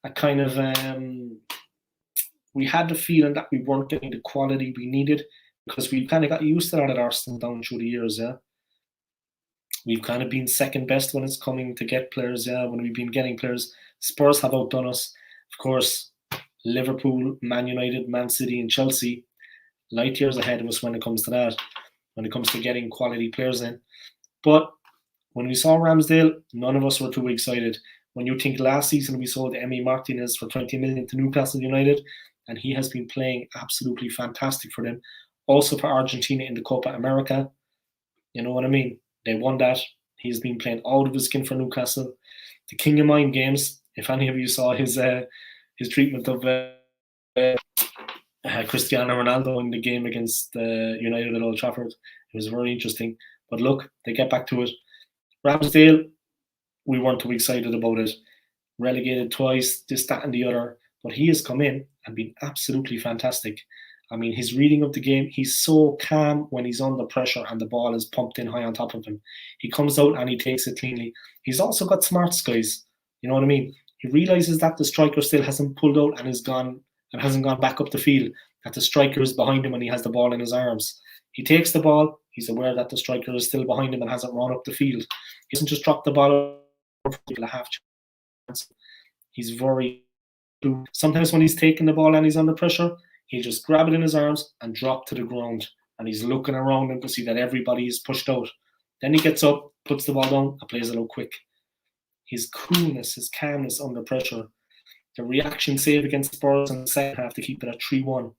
A kind of, we had the feeling that we weren't getting the quality we needed, because we kind of got used to that at Arsenal down through the years, yeah. We've kind of been second best when it's coming to get players, yeah. When we've been getting players, Spurs have outdone us. Of course, Liverpool, Man United, Man City, and Chelsea, light years ahead of us when it comes to that, when it comes to getting quality players in. But when we saw Ramsdale, none of us were too excited. When you think last season we sold Emi Martinez for 20 million to Newcastle United, and he has been playing absolutely fantastic for them. Also for Argentina in the Copa America. You know what I mean? They won that. He's been playing out of his skin for Newcastle. The King of Mind games, if any of you saw his treatment of Cristiano Ronaldo in the game against United at Old Trafford, it was very interesting. But look, they get back to it. Ramsdale, we weren't too excited about it. Relegated twice, this, that, and the other. But he has come in and been absolutely fantastic. I mean, his reading of the game, he's so calm when he's under pressure and the ball is pumped in high on top of him. He comes out and he takes it cleanly. He's also got smarts, guys. You know what I mean? He realizes that the striker still hasn't pulled out and hasn't gone back up the field, that the striker is behind him and he has the ball in his arms. He takes the ball. He's aware that the striker is still behind him and hasn't run up the field. He doesn't just drop the ball for a half chance. He's very... Sometimes when he's taking the ball and he's under pressure, he'll just grab it in his arms and drop to the ground. And he's looking around him to see that everybody is pushed out. Then he gets up, puts the ball down, and plays it out quick. His coolness, his calmness under pressure. The reaction save against Spurs in the second half to keep it at 3-1.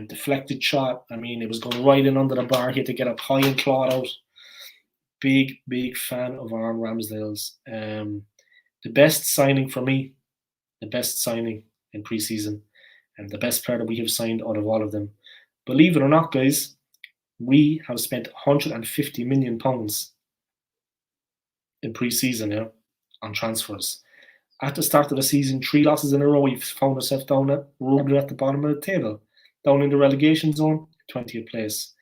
Deflected shot. I mean, it was going right in under the bar. He had to get up high and claw it out. Big fan of Aaron Ramsdale's. The best signing for me, the best signing in pre-season, and the best player that we have signed out of all of them. Believe it or not, guys, we have spent £150 million in pre-season on transfers. At the start of the season, 3 losses in a row, we've found ourselves down at the bottom of the table, down in the relegation zone, 20th place.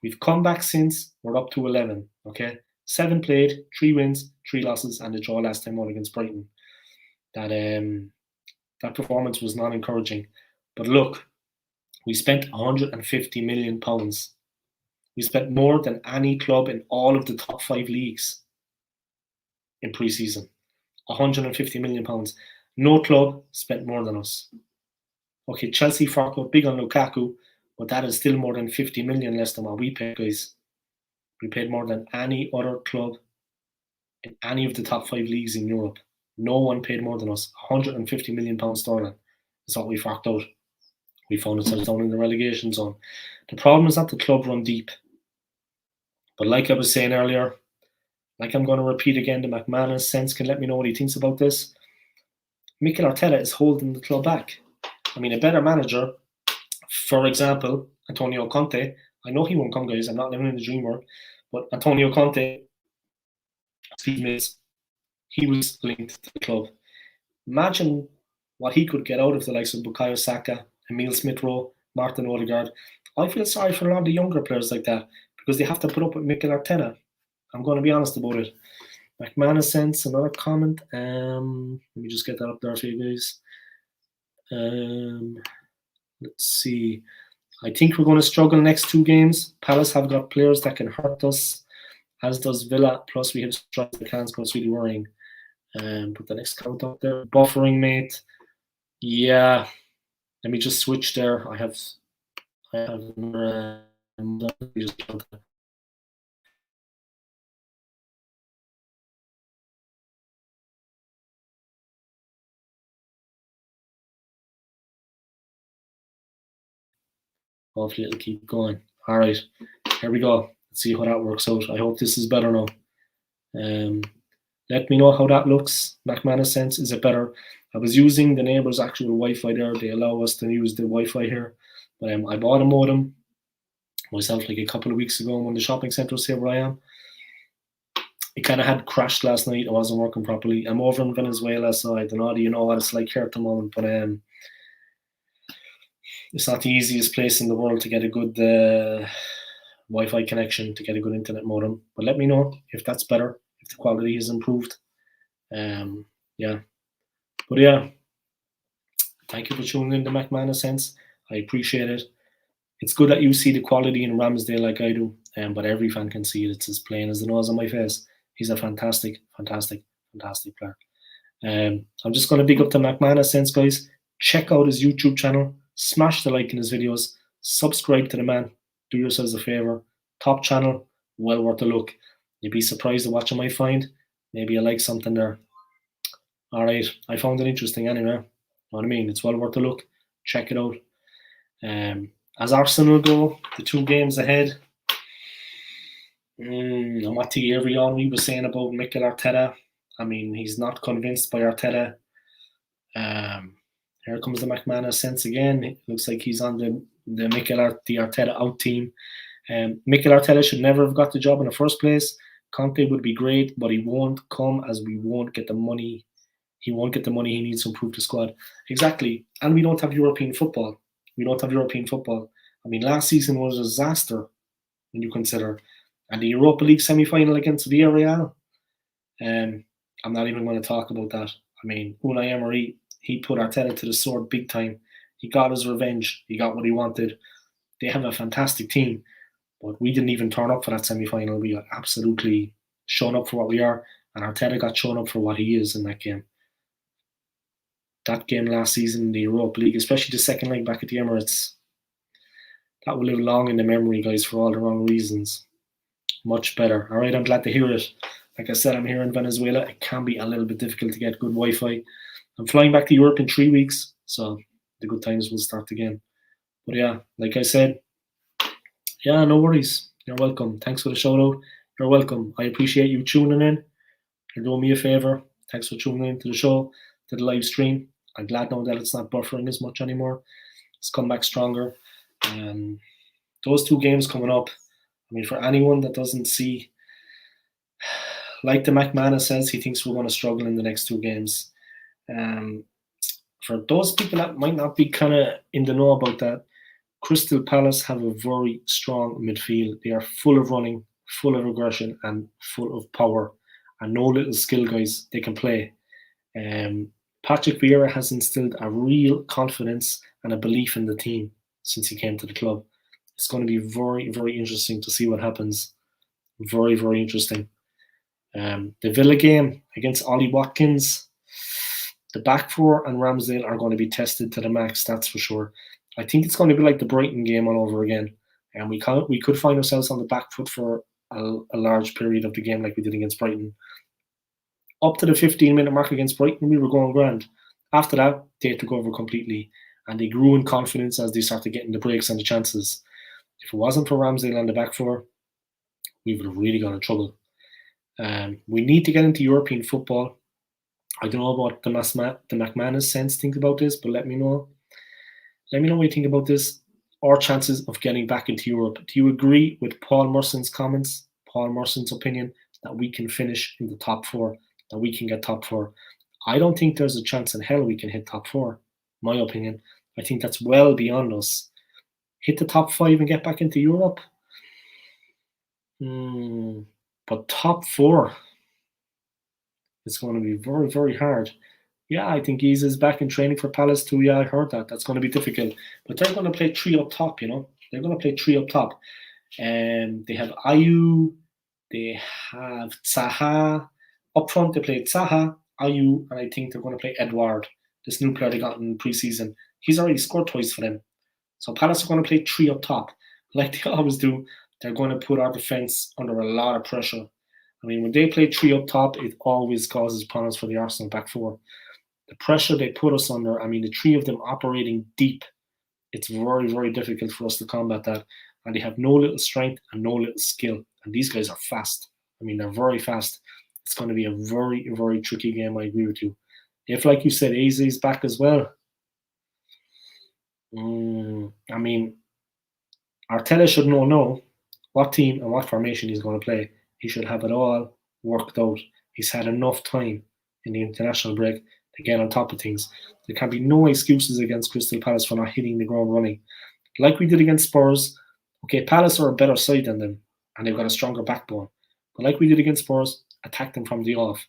We've come back since, we're up to 11, okay? 7 played, 3 wins, 3 losses, and a draw last time out against Brighton. That performance was not encouraging. But look, we spent £150 million. We spent more than any club in all of the top 5 leagues in pre-season. £150 million. No club spent more than us. Okay, Chelsea forked out big on Lukaku, but that is still more than 50 million less than what we paid, guys. We paid more than any other club in any of the top 5 leagues in Europe. No one paid more than us. £150 million sterling is what we forked out. We found ourselves down in the relegation zone. The problem is that the club run deep. But like I was saying earlier, like I'm going to repeat again, the McManus sense can let me know what he thinks about this. Mikel Arteta is holding the club back. I mean, a better manager, for example, Antonio Conte, I know he won't come, guys, I'm not living in the dream world, but Antonio Conte, he was linked to the club. Imagine what he could get out of the likes of Bukayo Saka, Emile Smith-Rowe, Martin Odegaard. I feel sorry for a lot of the younger players like that because they have to put up with Mikel Arteta. I'm going to be honest about it. McManus sends another comment. Let me just get that up there for you guys. Let's see. I think we're going to struggle next 2 games. Palace have got players that can hurt us, as does Villa. Plus, we have strikers that can't, so it's really worrying. Put the next count up there. Buffering, mate. Yeah. Let me just switch there. I have hopefully it'll keep going. All right, here we go. Let's see how that works out. I hope this is better now. Let me know how that looks. McManus sense, is it better? I was using the neighbour's actual Wi-Fi there. They allow us to use the Wi-Fi here. But I bought a modem myself like a couple of weeks ago in one of the shopping centres here where I am. It kind of had crashed last night. It wasn't working properly. I'm over in Venezuela, so I don't know. Do you know what it's like here at the moment? But it's not the easiest place in the world to get a good Wi-Fi connection, to get a good internet modem. But let me know if that's better, if the quality is improved. Yeah. But yeah, thank you for tuning in to McManus Sense. I appreciate it. It's good that you see the quality in Ramsdale like I do, but every fan can see it. It's as plain as the nose on my face. He's a fantastic, fantastic, fantastic player. I'm just going to big up to McManus Sense, guys. Check out his YouTube channel. Smash the like in his videos. Subscribe to the man. Do yourselves a favour. Top channel. Well worth a look. You'd be surprised at what you might find. Maybe you like something there. Alright. I found it interesting anyway. You know what I mean? It's well worth a look. Check it out. As Arsenal go, the 2 games ahead. And what Thierry Henry was saying about Mikel Arteta. I mean, he's not convinced by Arteta. Here comes the McManus sense again. It looks like he's on the Arteta out team. Mikel Arteta should never have got the job in the first place. Conte would be great, but he won't come as we won't get the money. He won't get the money he needs to improve the squad. Exactly. And we don't have European football. I mean, last season was a disaster when you consider. And the Europa League semi-final against Vieira. I'm not even going to talk about that. I mean, Unai Emery, he put Arteta to the sword big time. He got his revenge. He got what he wanted. They have a fantastic team, but we didn't even turn up for that semi-final. We got absolutely shown up for what we are, and Arteta got shown up for what he is in that game. That game last season, the Europa League, especially the second leg back at the Emirates, that will live long in the memory, guys, for all the wrong reasons. Much better. All right, I'm glad to hear it. Like I said, I'm here in Venezuela. It can be a little bit difficult to get good Wi-Fi. I'm flying back to Europe in 3 weeks, so the good times will start again. But yeah, like I said, yeah, no worries. You're welcome. Thanks for the shout out. You're welcome. I appreciate you tuning in. You're doing me a favor. Thanks for tuning in to the show, to the live stream. I'm glad now that it's not buffering as much anymore. It's come back stronger. And those 2 games coming up, I mean, for anyone that doesn't see, like the McManus says, he thinks we're going to struggle in the next 2 games. For those people that might not be kind of in the know about that, Crystal Palace have a very strong midfield. They are full of running, full of aggression and full of power, and no little skill guys. They can play. Patrick Vieira has instilled a real confidence and a belief in the team since he came to the club. It's going to be very, very interesting to see what happens. Very, very interesting. The Villa game against Ollie Watkins, the back four and Ramsdale are going to be tested to the max, that's for sure. I think it's going to be like the Brighton game all over again. And we could find ourselves on the back foot for a large period of the game like we did against Brighton. Up to the 15-minute mark against Brighton, we were going grand. After that, they took over completely, and they grew in confidence as they started getting the breaks and the chances. If it wasn't for Ramsdale on the back four, we would have really gone in trouble. We need to get into European football. I don't know what the McManus sense think about this, but let me know. Let me know what you think about this. Our chances of getting back into Europe. Do you agree with Paul Merson's comments, Paul Merson's opinion, that we can finish in the top four, that we can get top four? I don't think there's a chance in hell we can hit top four, my opinion. I think that's well beyond us. Hit the top five and get back into Europe? But top four, it's going to be very, very hard. Yeah, I think he's back in training for Palace too. Yeah, I heard that. That's going to be difficult. But they're going to play three up top, you know. They're going to play three up top. They have Ayew, they have Zaha. Up front, they play Zaha, Ayew, and I think they're going to play Edouard, this new player they got in pre-season. He's already scored twice for them. So Palace are going to play three up top. Like they always do, they're going to put our defence under a lot of pressure. I mean, when they play three up top, it always causes problems for the Arsenal back four. The pressure they put us under, I mean, the three of them operating deep, it's very, very difficult for us to combat that. And they have no little strength and no little skill. And these guys are fast. I mean, they're very fast. It's going to be a very, very tricky game, I agree with you. If, like you said, Eze is back as well, I mean, Arteta should know what team and what formation he's going to play. He should have it all worked out. He's had enough time in the international break to get on top of things. There can be no excuses against Crystal Palace for not hitting the ground running. Like we did against Spurs, okay, Palace are a better side than them, and they've got a stronger backbone. But like we did against Spurs, attack them from the off.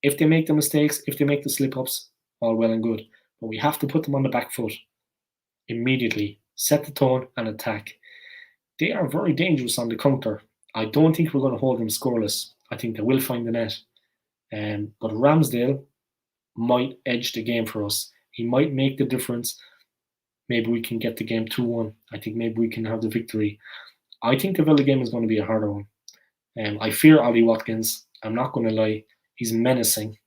If they make the mistakes, if they make the slip-ups, all well and good. But we have to put them on the back foot immediately. Set the tone and attack. They are very dangerous on the counter. I don't think we're going to hold them scoreless. I think they will find the net. But Ramsdale might edge the game for us. He might make the difference. Maybe we can get the game 2-1. I think maybe we can have the victory. I think the Villa game is going to be a harder one. I fear Ollie Watkins. I'm not going to lie. He's menacing.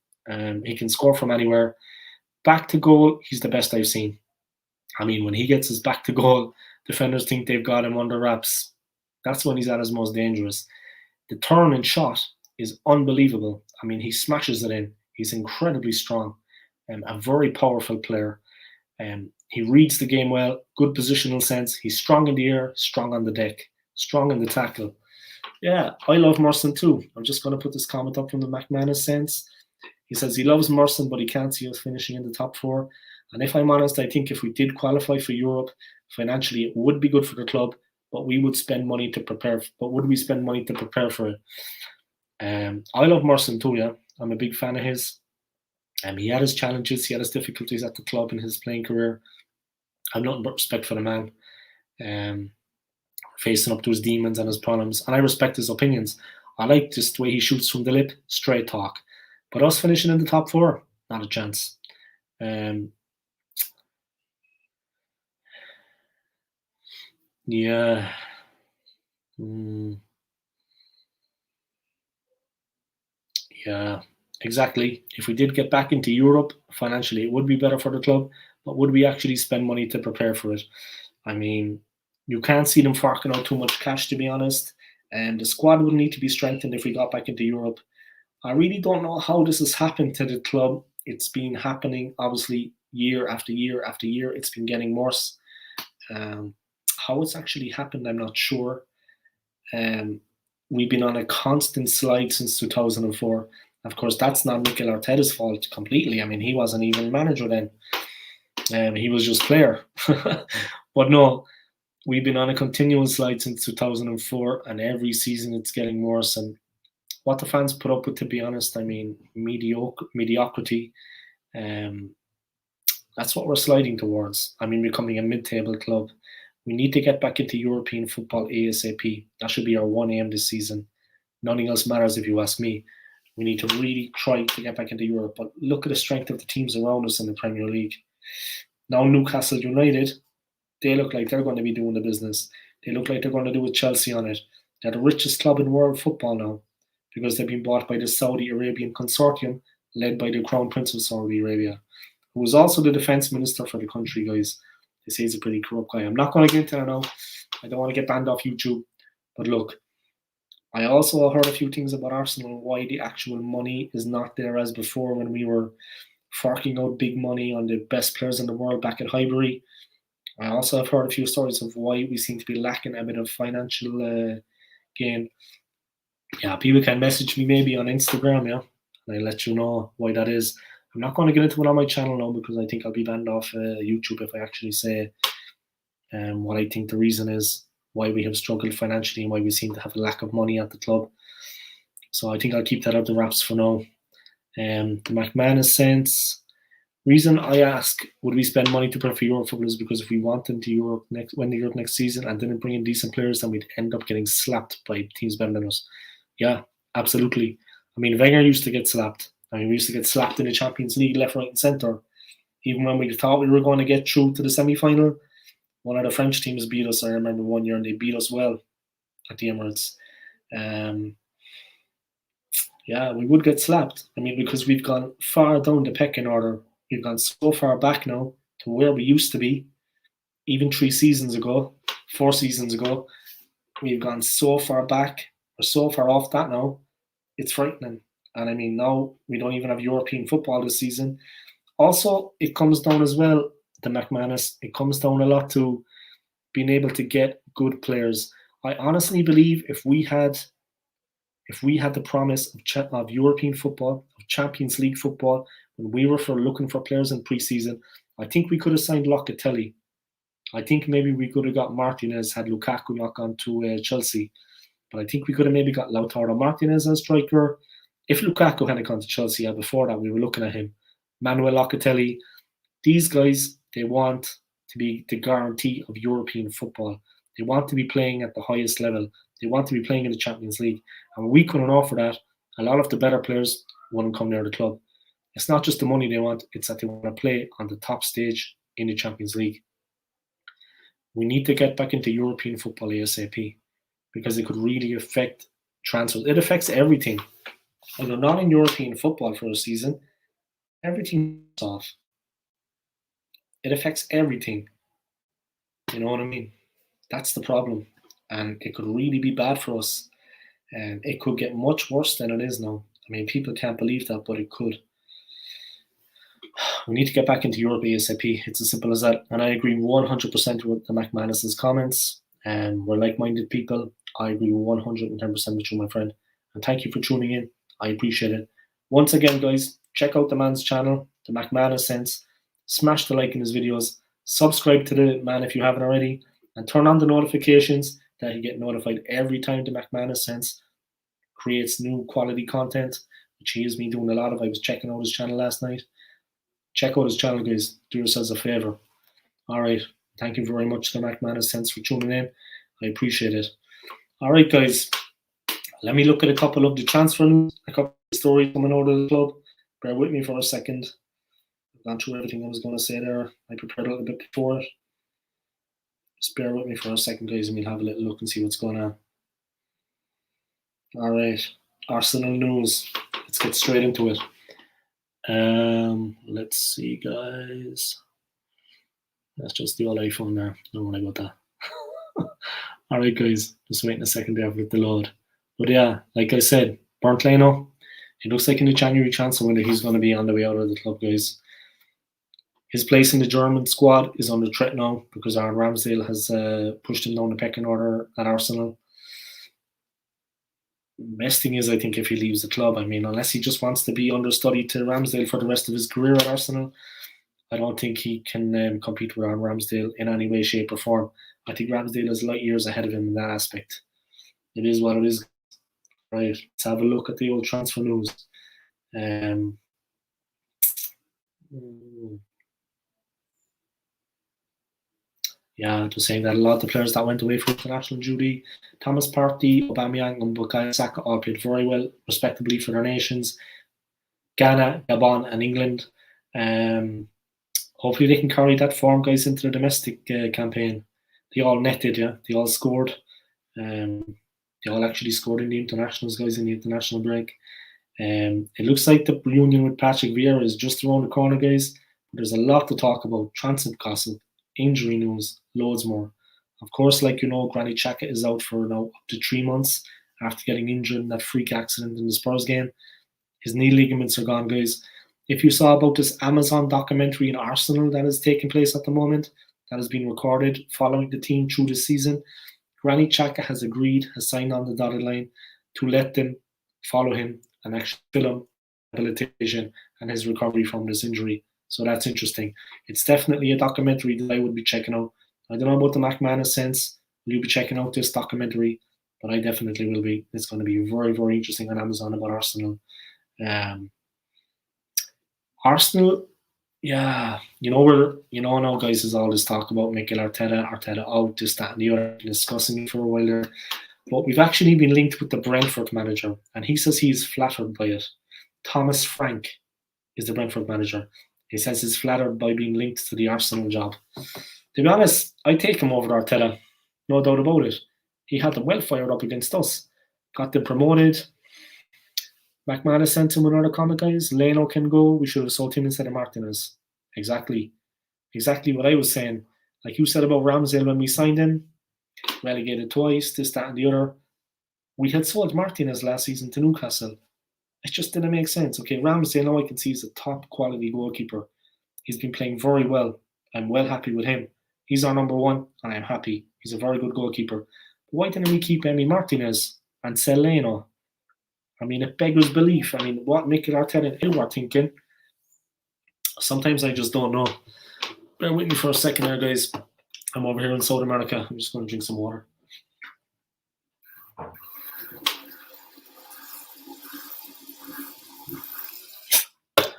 He can score from anywhere. Back to goal, he's the best I've seen. I mean, when he gets his back to goal, defenders think they've got him under wraps. That's when he's at his most dangerous. The turn and shot is unbelievable. I mean, he smashes it in. He's incredibly strong. A very powerful player. He reads the game well, good positional sense. He's strong in the air, strong on the deck, strong in the tackle. Yeah, I love Merson too. I'm just going to put this comment up from the McManus sense. He says he loves Merson, but he can't see us finishing in the top four. And if I'm honest, I think if we did qualify for Europe, financially it would be good for the club, but we would spend money to prepare. But would we spend money to prepare for it? I love Merson too, yeah. I'm a big fan of his. He had his challenges, he had his difficulties at the club in his playing career. I have nothing but respect for the man. Facing up to his demons and his problems. And I respect his opinions. I like just the way he shoots from the lip, straight talk. But us finishing in the top four, not a chance. Yeah. Yeah, exactly. If we did get back into Europe, financially it would be better for the club, but would we actually spend money to prepare for it? I mean, you can't see them forking out too much cash, to be honest. And the squad would need to be strengthened if we got back into Europe. I really don't know how this has happened to the club. It's been happening, obviously, year after year after year. It's been getting worse. How it's actually happened, I'm not sure. We've been on a constant slide since 2004. Of course, that's not Mikel Arteta's fault completely. I mean, he wasn't even manager then. He was just player. But no, we've been on a continual slide since 2004, and every season it's getting worse. And what the fans put up with, to be honest, I mean, mediocrity. Um, that's what we're sliding towards. I mean, becoming a mid-table club. We need to get back into European football ASAP. That should be our one aim this season. Nothing else matters if you ask me. We need to really try to get back into Europe. But look at the strength of the teams around us in the Premier League. Now Newcastle United, they look like they're going to be doing the business. They look like they're going to do with Chelsea on it. They're the richest club in world football now because they've been bought by the Saudi Arabian consortium led by the Crown Prince of Saudi Arabia, who was also the defence minister for the country, guys. They say he's a pretty corrupt guy. I'm not going to get into that now. I don't want to get banned off YouTube. But look, I also heard a few things about Arsenal, why the actual money is not there as before when we were forking out big money on the best players in the world back at Highbury. I also have heard a few stories of why we seem to be lacking a bit of financial gain. Yeah, people can message me maybe on Instagram, yeah, and I'll let you know why that is. I'm not going to get into it on my channel now because I think I'll be banned off YouTube if I actually say what I think the reason is why we have struggled financially and why we seem to have a lack of money at the club. So I think I'll keep that out the wraps for now. The McManus sense. Reason I ask, would we spend money to prepare for Europe football is because if we want them to win the Europe next season and didn't bring in decent players, then we'd end up getting slapped by teams better than us. Yeah, absolutely. I mean, Wenger used to get slapped. I mean, we used to get slapped in the Champions League left, right and centre. Even when we thought we were going to get through to the semi-final, one of the French teams beat us. I remember one year and they beat us well at the Emirates. Yeah, we would get slapped. I mean, because we've gone far down the pecking order. We've gone so far back now to where we used to be. Even 4 seasons ago, we've gone so far back. We're so far off that now. It's frightening. And I mean, now we don't even have European football this season. Also, it comes down as well, the McManus, it comes down a lot to being able to get good players. I honestly believe if we had the promise of European football, of Champions League football, when we were looking for players in pre-season, I think we could have signed Locatelli. I think maybe we could have got Martinez had Lukaku not gone to Chelsea. But I think we could have maybe got Lautaro Martinez as striker. If Lukaku hadn't gone to Chelsea, before that we were looking at him. Manuel Locatelli. These guys, they want to be the guarantee of European football. They want to be playing at the highest level. They want to be playing in the Champions League. And we couldn't offer that. A lot of the better players wouldn't come near the club. It's not just the money they want, it's that they want to play on the top stage in the Champions League. We need to get back into European football ASAP because it could really affect transfers. It affects everything. When you're not in European football for a season, everything is off. It affects everything. You know what I mean? That's the problem. And it could really be bad for us. And it could get much worse than it is now. I mean, people can't believe that, but it could. We need to get back into Europe ASAP. It's as simple as that. And I agree 100% with the McManus's comments. We're like-minded people. I agree 110% with you, my friend. And thank you for tuning in. I appreciate it. Once again, guys, check out the man's channel, the McManus Sense. Smash the like in his videos. Subscribe to the man if you haven't already. And turn on the notifications that you get notified every time the McManus Sense creates new quality content, which he has been doing a lot of. I was checking out his channel last night. Check out his channel, guys. Do yourselves a favor. All right. Thank you very much to the McManus Sense for tuning in. I appreciate it. All right, guys. Let me look at a couple of the transfer news, a couple of stories coming out of the club. Bear with me for a second. I've gone through everything I was going to say there. I prepared a little bit before it. Just bear with me for a second, guys, and we'll have a little look and see what's going on. All right. Arsenal news. Let's get straight into it. Let's see, guys. That's just the old iPhone there. Don't worry about that. All right, guys. Just waiting a second there for it to load. But yeah, like I said, Bernd Leno, it looks like in the January transfer window he's going to be on the way out of the club, guys. His place in the German squad is under threat now because Aaron Ramsdale has pushed him down the pecking order at Arsenal. Best thing is, I think, if he leaves the club, I mean, unless he just wants to be understudy to Ramsdale for the rest of his career at Arsenal, I don't think he can compete with Aaron Ramsdale in any way, shape or form. I think Ramsdale is light years ahead of him in that aspect. It is what it is. Right, let's have a look at the old transfer news. Yeah, just saying that a lot of the players that went away for international duty, Thomas Partey, Aubameyang, and Bukayo Saka all played very well, respectively, for their nations. Ghana, Gabon, and England. Hopefully they can carry that form, guys, into the domestic campaign. They all netted, yeah. They all scored. They all actually scored in the internationals, guys, in the international break. It looks like the reunion with Patrick Vieira is just around the corner, guys. But there's a lot to talk about. Transfer gossip, injury news, loads more. Of course, like you know, Granit Xhaka is out for now up to 3 months after getting injured in that freak accident in the Spurs game. His knee ligaments are gone, guys. If you saw about this Amazon documentary in Arsenal that is taking place at the moment, that has been recorded following the team through the season, Granit Xhaka has signed on the dotted line to let them follow him and actually film rehabilitation and his recovery from this injury. So that's interesting. It's definitely a documentary that I would be checking out. I don't know about the McManus sense. Will you be checking out this documentary? But I definitely will be. It's going to be very, very interesting on Amazon about Arsenal. Arsenal, yeah, now, guys, there's all this talk about Mikel Arteta out, this, that, and the other, discussing it for a while there. But we've actually been linked with the Brentford manager, and he says he's flattered by it. Thomas Frank is the Brentford manager. He says he's flattered by being linked to the Arsenal job. To be honest, I take him over Arteta, no doubt about it. He had them well fired up against us, got them promoted. McManus sent him another comment, guys. Leno can go. We should have sold him instead of Martinez. Exactly what I was saying. Like you said about Ramsdale when we signed him, relegated twice, this, that, and the other. We had sold Martinez last season to Newcastle. It just didn't make sense. Okay, Ramsdale, now I can see, is a top quality goalkeeper. He's been playing very well. I'm well happy with him. He's our number one, and I'm happy. He's a very good goalkeeper. But why didn't we keep Emi Martinez and sell Leno? I mean, it beggars belief. I mean, what Mikel Arteta and Hill were thinking, sometimes I just don't know. Bear with me for a second there, guys. I'm over here in South America. I'm just going to drink some water.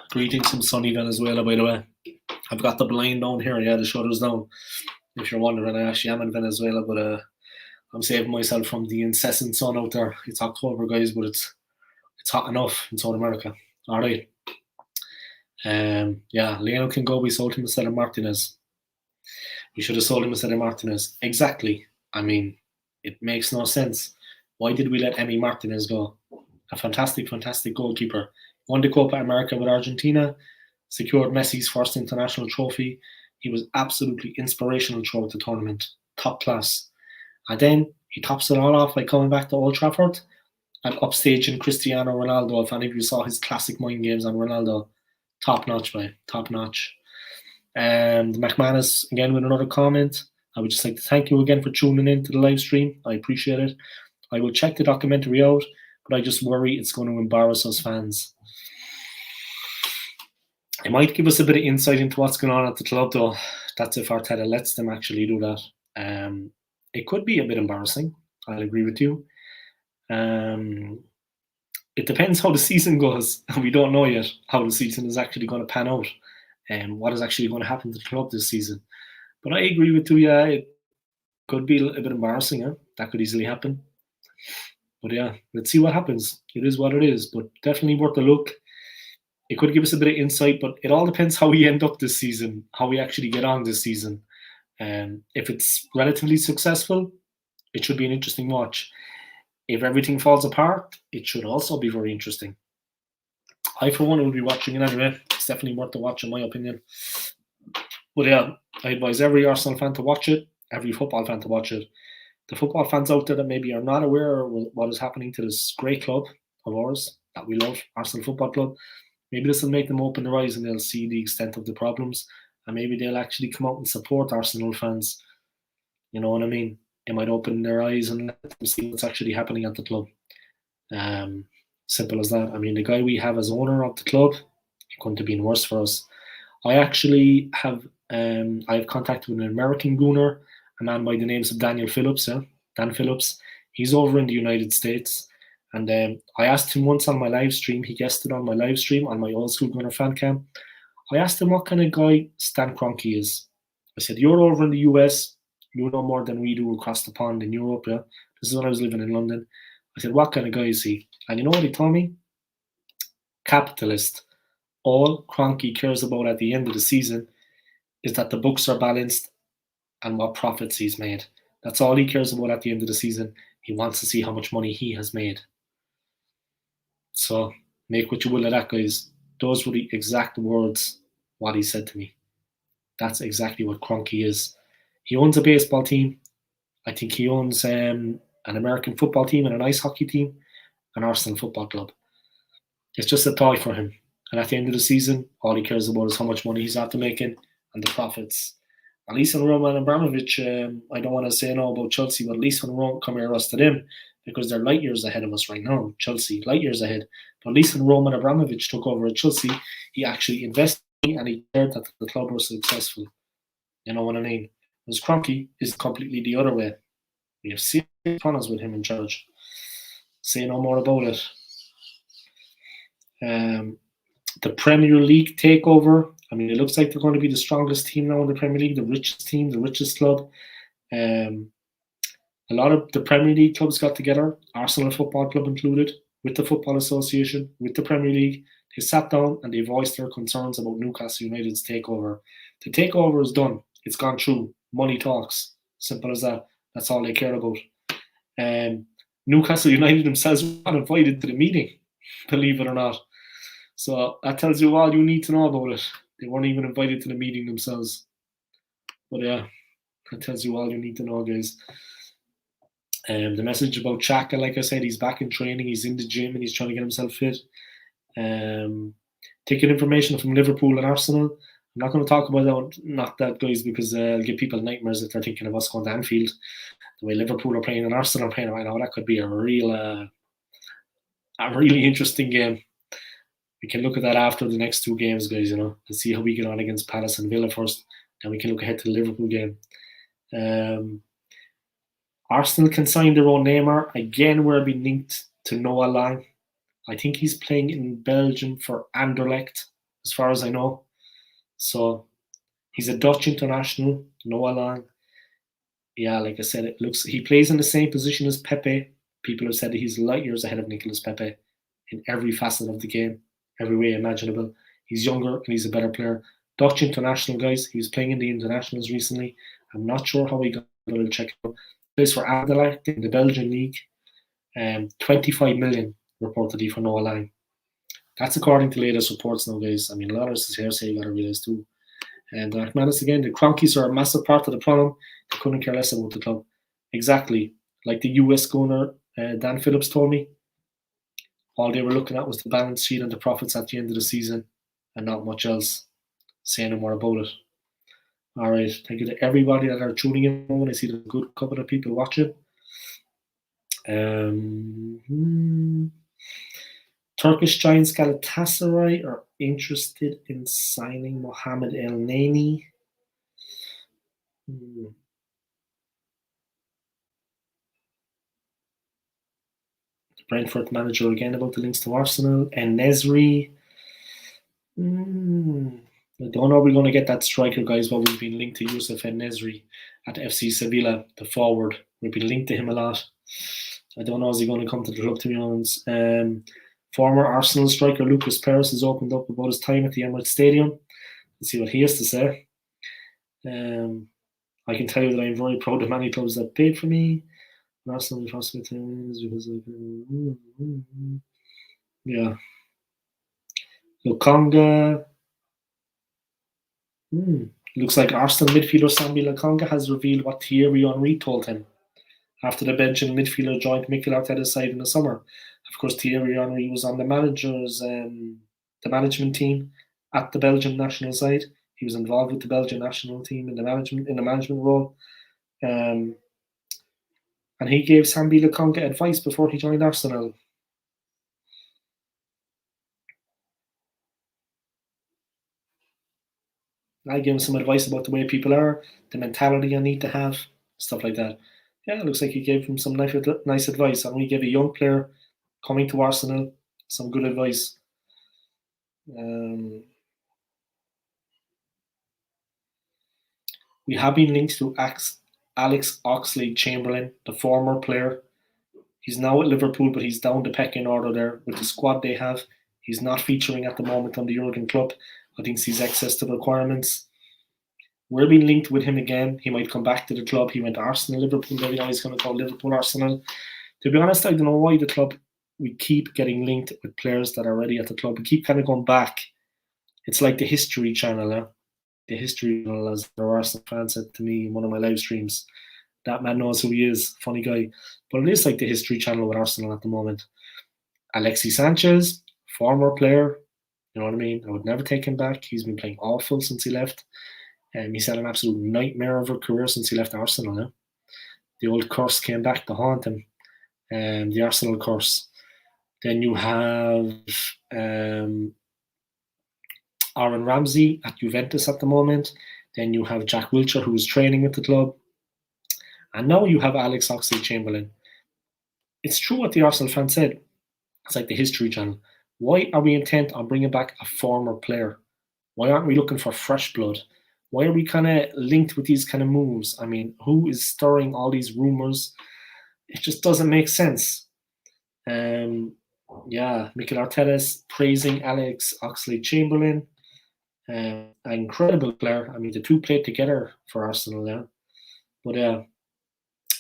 Greetings from sunny Venezuela, by the way. I've got the blind down here. Yeah, the shutters down. If you're wondering, I actually am in Venezuela, but I'm saving myself from the incessant sun out there. It's October, guys, but it's hot enough in South America. All right. Yeah, Leno can go. We sold him instead of Martinez. We should have sold him instead of Martinez. Exactly. I mean, it makes no sense. Why did we let Emi Martinez go? A fantastic, fantastic goalkeeper. Won the Copa America with Argentina, secured Messi's first international trophy. He was absolutely inspirational throughout the tournament. Top class. And then he tops it all off by coming back to Old Trafford and upstaging Cristiano Ronaldo. If any of you saw his classic mind games on Ronaldo, top notch, man. Top notch. And McManus, again, with another comment. I would just like to thank you again for tuning in to the live stream. I appreciate it. I will check the documentary out, but I just worry it's going to embarrass us fans. It might give us a bit of insight into what's going on at the club, though. That's if Arteta lets them actually do that. It could be a bit embarrassing. I'll agree with you. It depends how the season goes, and we don't know yet how the season is actually going to pan out and what is actually going to happen to the club this season. But I agree with you, yeah, it could be a bit embarrassing. Huh? That could easily happen. But yeah, let's see what happens. It is what it is, but definitely worth a look. It could give us a bit of insight, but it all depends how we end up this season, how we actually get on this season. If it's relatively successful, it should be an interesting watch. If everything falls apart, it should also be very interesting. I, for one, will be watching it anyway. It's definitely worth the watch, in my opinion. But yeah, I advise every Arsenal fan to watch it, every football fan to watch it. The football fans out there that maybe are not aware of what is happening to this great club of ours that we love, Arsenal Football Club, maybe this will make them open their eyes and they'll see the extent of the problems, and maybe they'll actually come out and support Arsenal fans. You know what I mean? It might open their eyes and let them see what's actually happening at the club. Simple as that. I mean, the guy we have as owner of the club, it couldn't have been worse for us. I actually have I have contact with an American gooner, a man by the names of Daniel Phillips, Dan Phillips. He's over in the United States. And I asked him once on my live stream, he guested on my live stream on my Old School Gunner fan cam. I asked him what kind of guy Stan Kroenke is. I said, you're over in the US, you know more than we do across the pond in Europe, yeah? This is when I was living in London. I said, what kind of guy is he? And you know what he told me? Capitalist. All Kroenke cares about at the end of the season is that the books are balanced and what profits he's made. That's all he cares about at the end of the season. He wants to see how much money he has made. So make what you will of that, guys. Those were the exact words what he said to me. That's exactly what Kroenke is. He owns a baseball team. I think he owns an American football team and an ice hockey team, an Arsenal football club. It's just a toy for him. And at the end of the season, all he cares about is how much money he's after making and the profits. At least when Roman Abramovich, I don't want to say no about Chelsea, but at least when Rome come here us to them, because they're light years ahead of us right now. Chelsea, light years ahead. But at least when Roman Abramovich took over at Chelsea, he actually invested and he cared that the club was successful. You know what I mean? Whereas Kroenke is completely the other way. We have serious problems with him in charge. Say no more about it. The Premier League takeover. I mean, it looks like they're going to be the strongest team now in the Premier League, the richest team, the richest club. A lot of the Premier League clubs got together, Arsenal Football Club included, with the Football Association, with the Premier League. They sat down and they voiced their concerns about Newcastle United's takeover. The takeover is done. It's gone through. Money talks. Simple as that. That's all they care about. Newcastle United themselves were not invited to the meeting, believe it or not. So that tells you all you need to know about it. They weren't even invited to the meeting themselves. But yeah, that tells you all you need to know, guys. The message about Xhaka, like I said, he's back in training, he's in the gym and he's trying to get himself fit. Taking information from Liverpool and Arsenal. I'm not going to talk about that, guys, because it'll give people nightmares if they're thinking of us going to Anfield. The way Liverpool are playing and Arsenal are playing right now, that could be a really interesting game. We can look at that after the next two games, guys, and see how we get on against Palace and Villa first. Then we can look ahead to the Liverpool game. Arsenal can sign their own Neymar. Again, we're being linked to Noah Lang. I think he's playing in Belgium for Anderlecht, as far as I know. So he's a Dutch international, Noah Lang. Yeah, like I said, he plays in the same position as Pepe. People have said that he's light years ahead of Nicolas Pepe in every facet of the game, every way imaginable. He's younger and he's a better player. Dutch international, guys. He was playing in the internationals recently. I'm not sure how he got, but I'll check it out. Plays for Anderlecht in the Belgian league. 25 million reportedly for Noah Lang. That's according to latest reports now, guys. I mean, a lot of this is hearsay, you got to realize too. And Dark Madness again, the Kroenkes are a massive part of the problem. They couldn't care less about the club. Exactly. Like the US owner, Dan Phillips told me, all they were looking at was the balance sheet and the profits at the end of the season and not much else. Say no more about it. All right. Thank you to everybody that are tuning in. I see there's a good couple of people watching. Turkish giants Galatasaray are interested in signing Mohamed El Neni. The Brentford manager again about the links to Arsenal. And Nesri. I don't know if we're going to get that striker, guys, but we've been linked to Youssef Nesri at FC Sevilla, the forward. We've been linked to him a lot. I don't know if he's going to come to the club, to be honest. Former Arsenal striker Lucas Perez has opened up about his time at the Emirates Stadium. Let's see what he has to say. I can tell you that I'm very proud of many clubs that paid for me. Arsenal because yeah. Lokonga. Looks like Arsenal midfielder Sambi Lokonga has revealed what Thierry Henry told him after the Belgian midfielder joined Mikel Arteta's side in the summer. Of course, Thierry Henry was on the management team at the Belgian national side. He was involved with the Belgian national team in the management role. And he gave Sambi Lokonga advice before he joined Arsenal. I gave him some advice about the way people are, the mentality I need to have. stuff like that. Yeah, it looks like he gave him some nice advice, and we gave a young player coming to Arsenal some good advice. We have been linked to Alex Oxlade-Chamberlain, the former player. He's now at Liverpool, but he's down the pecking order there with the squad they have. He's not featuring at the moment on the Jurgen Club. I think he's excess to the requirements. We're being linked with him again. He might come back to the club. He went to Arsenal, Liverpool. Maybe now he's going to go Liverpool, Arsenal. To be honest, I don't know why the club, we keep getting linked with players that are already at the club. We keep kind of going back. It's like the History Channel. The History Channel, as the Arsenal fan said to me in one of my live streams. That man knows who he is. Funny guy. But it is like the History Channel with Arsenal at the moment. Alexis Sanchez, former player. You know what I mean? I would never take him back. He's been playing awful since he left. He's had an absolute nightmare of a career since he left Arsenal now. The old curse came back to haunt him. The Arsenal curse. Then you have Aaron Ramsey at Juventus at the moment. Then you have Jack Wilshere, who is training with the club. And now you have Alex Oxlade-Chamberlain. It's true what the Arsenal fan said. It's like the History Channel. Why are we intent on bringing back a former player? Why aren't we looking for fresh blood? Why are we kind of linked with these kind of moves? I mean, who is stirring all these rumours? It just doesn't make sense. Mikel Arteta is praising Alex Oxlade-Chamberlain. An incredible player. I mean, the two played together for Arsenal there. But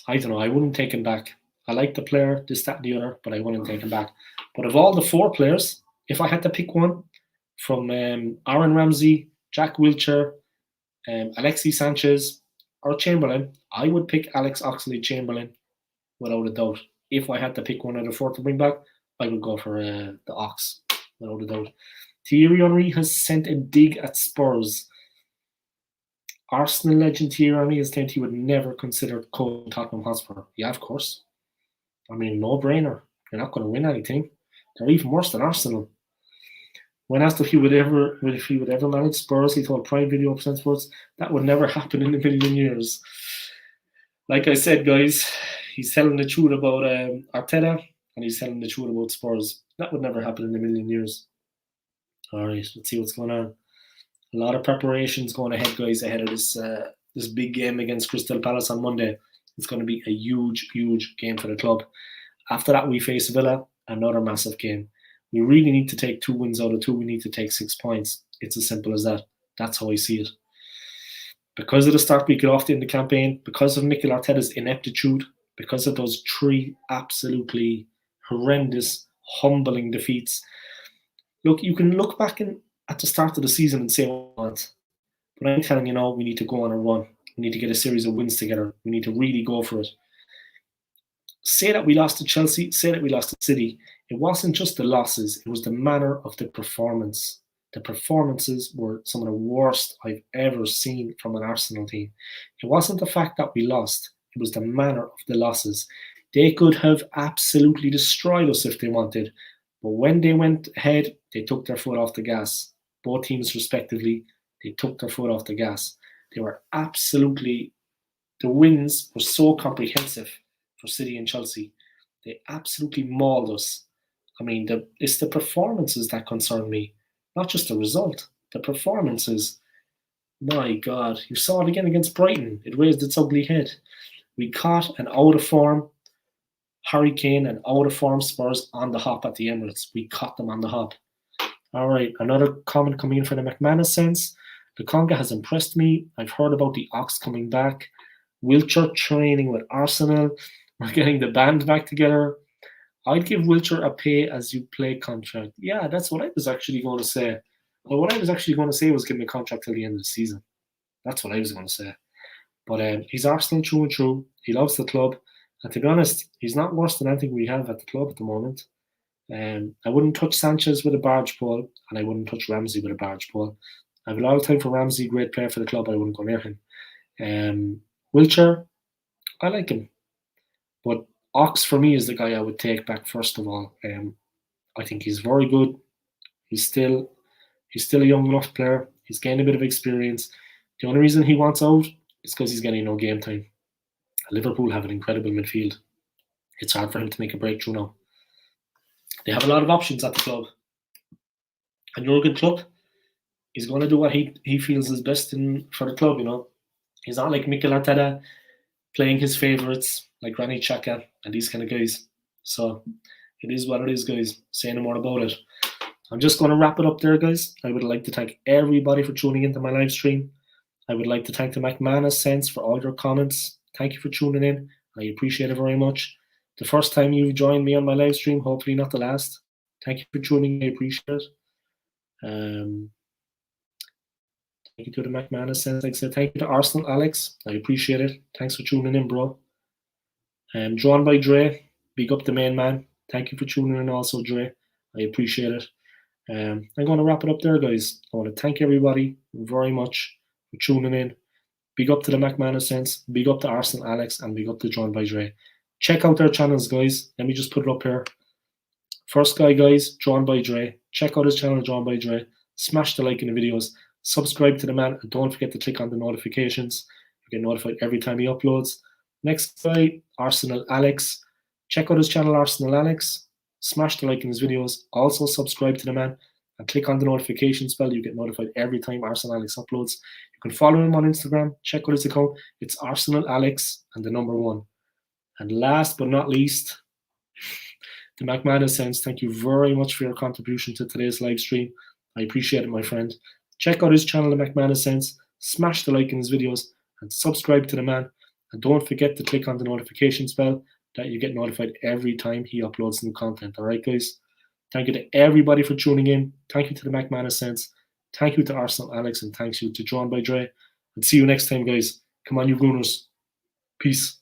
I don't know. I wouldn't take him back. I like the player, this, that, and the other, but I wouldn't take him back. But of all the four players, if I had to pick one from Aaron Ramsey, Jack Wilshere, Alexis Sanchez, or Chamberlain, I would pick Alex Oxlade-Chamberlain without a doubt. If I had to pick one out of four to bring back, I would go for the Ox, without a doubt. Thierry Henry has sent a dig at Spurs. Arsenal legend Thierry Henry has claimed he would never consider coaching Tottenham Hotspur. Yeah, of course. I mean, no brainer. They're not going to win anything. They're even worse than Arsenal. When asked if he would ever manage Spurs, he told Prime Video Percent Sports that would never happen in a million years. Like I said, guys, he's telling the truth about Arteta, and he's telling the truth about Spurs. That would never happen in a million years. All right, let's see what's going on. A lot of preparations going ahead, guys, ahead of this big game against Crystal Palace on Monday. It's going to be a huge, huge game for the club. After that, we face Villa, another massive game. We really need to take 2 wins out of 2. We need to take 6 points. It's as simple as that. That's how I see it. Because of the start we get off in the campaign, because of Mikel Arteta's ineptitude, because of those 3 absolutely horrendous, humbling defeats. Look, you can look back at the start of the season and say what you want. But I'm telling you now, we need to go on a run. We need to get a series of wins together. We need to really go for it. Say that we lost to Chelsea, say that we lost to City. It wasn't just the losses, it was the manner of the performance. The performances were some of the worst I've ever seen from an Arsenal team. It wasn't the fact that we lost, it was the manner of the losses. They could have absolutely destroyed us if they wanted, but when they went ahead, they took their foot off the gas. Both teams respectively, they took their foot off the gas. They were absolutely, the wins were so comprehensive for City and Chelsea. They absolutely mauled us. I mean, it's the performances that concern me, not just the result. The performances, my God, you saw it again against Brighton. It raised its ugly head. We caught an out-of-form Harry Kane and out-of-form Spurs on the hop at the Emirates. We caught them on the hop. All right, another comment coming in for the McManus sense. The Conga has impressed me. I've heard about the Ox coming back. Wilshere training with Arsenal. We're getting the band back together. I'd give Wilshere a pay-as-you-play contract. Yeah, that's what I was actually going to say. Well, what I was actually going to say was give him a contract till the end of the season. That's what I was going to say. But he's Arsenal true and true. He loves the club. And to be honest, he's not worse than anything we have at the club at the moment. I wouldn't touch Sanchez with a barge pole, and I wouldn't touch Ramsey with a barge pole. I have a lot of time for Ramsey, great player for the club. I wouldn't go near him. Wilshere, I like him. But Ox, for me, is the guy I would take back first of all. I think he's very good. He's still a young enough player. He's gained a bit of experience. The only reason he wants out is because he's getting no game time. Liverpool have an incredible midfield. It's hard for him to make a breakthrough now. They have a lot of options at the club. And Jurgen Klopp is going to do what he feels is best for the club, you know. He's not like Mikel Arteta playing his favourites like Granit Xhaka and these kind of guys. So it is what it is, guys. Say no more about it. I'm just going to wrap it up there, guys. I would like to thank everybody for tuning into my live stream. I would like to thank the McManus Sense for all your comments. Thank you for tuning in. I appreciate it very much. The first time you've joined me on my live stream, hopefully not the last. Thank you for tuning in. I appreciate it. Thank you to the McManus Sense. Like I said, thank you to Arsenal Alex. I appreciate it. Thanks for tuning in, bro. Drawn by Dre. Big up the main man. Thank you for tuning in also, Dre. I appreciate it. I'm going to wrap it up there, guys. I want to thank everybody very much for tuning in. Big up to the McManus Sense. Big up to Arsenal Alex. And big up to Drawn by Dre. Check out their channels, guys. Let me just put it up here. First guy, guys, Drawn by Dre. Check out his channel, Drawn by Dre. Smash the like in the videos. Subscribe to the man. And don't forget to click on the notifications. You get notified every time he uploads. Next guy, Arsenal Alex. Check out his channel, Arsenal Alex. Smash the like in his videos. Also subscribe to the man. And click on the notifications bell. You get notified every time Arsenal Alex uploads. You can follow him on Instagram. Check out his account. It's Arsenal Alex and the number 1. And last but not least, the McManus Sense. Thank you very much for your contribution to today's live stream. I appreciate it, my friend. Check out his channel, the McManus Sense. Smash the like in his videos and subscribe to the man. And don't forget to click on the notifications bell that you get notified every time he uploads new content. All right, guys? Thank you to everybody for tuning in. Thank you to the McManus Sense. Thank you to Arsenal Alex. And thanks you to Drawn by Dre. And see you next time, guys. Come on, you Gooners. Peace.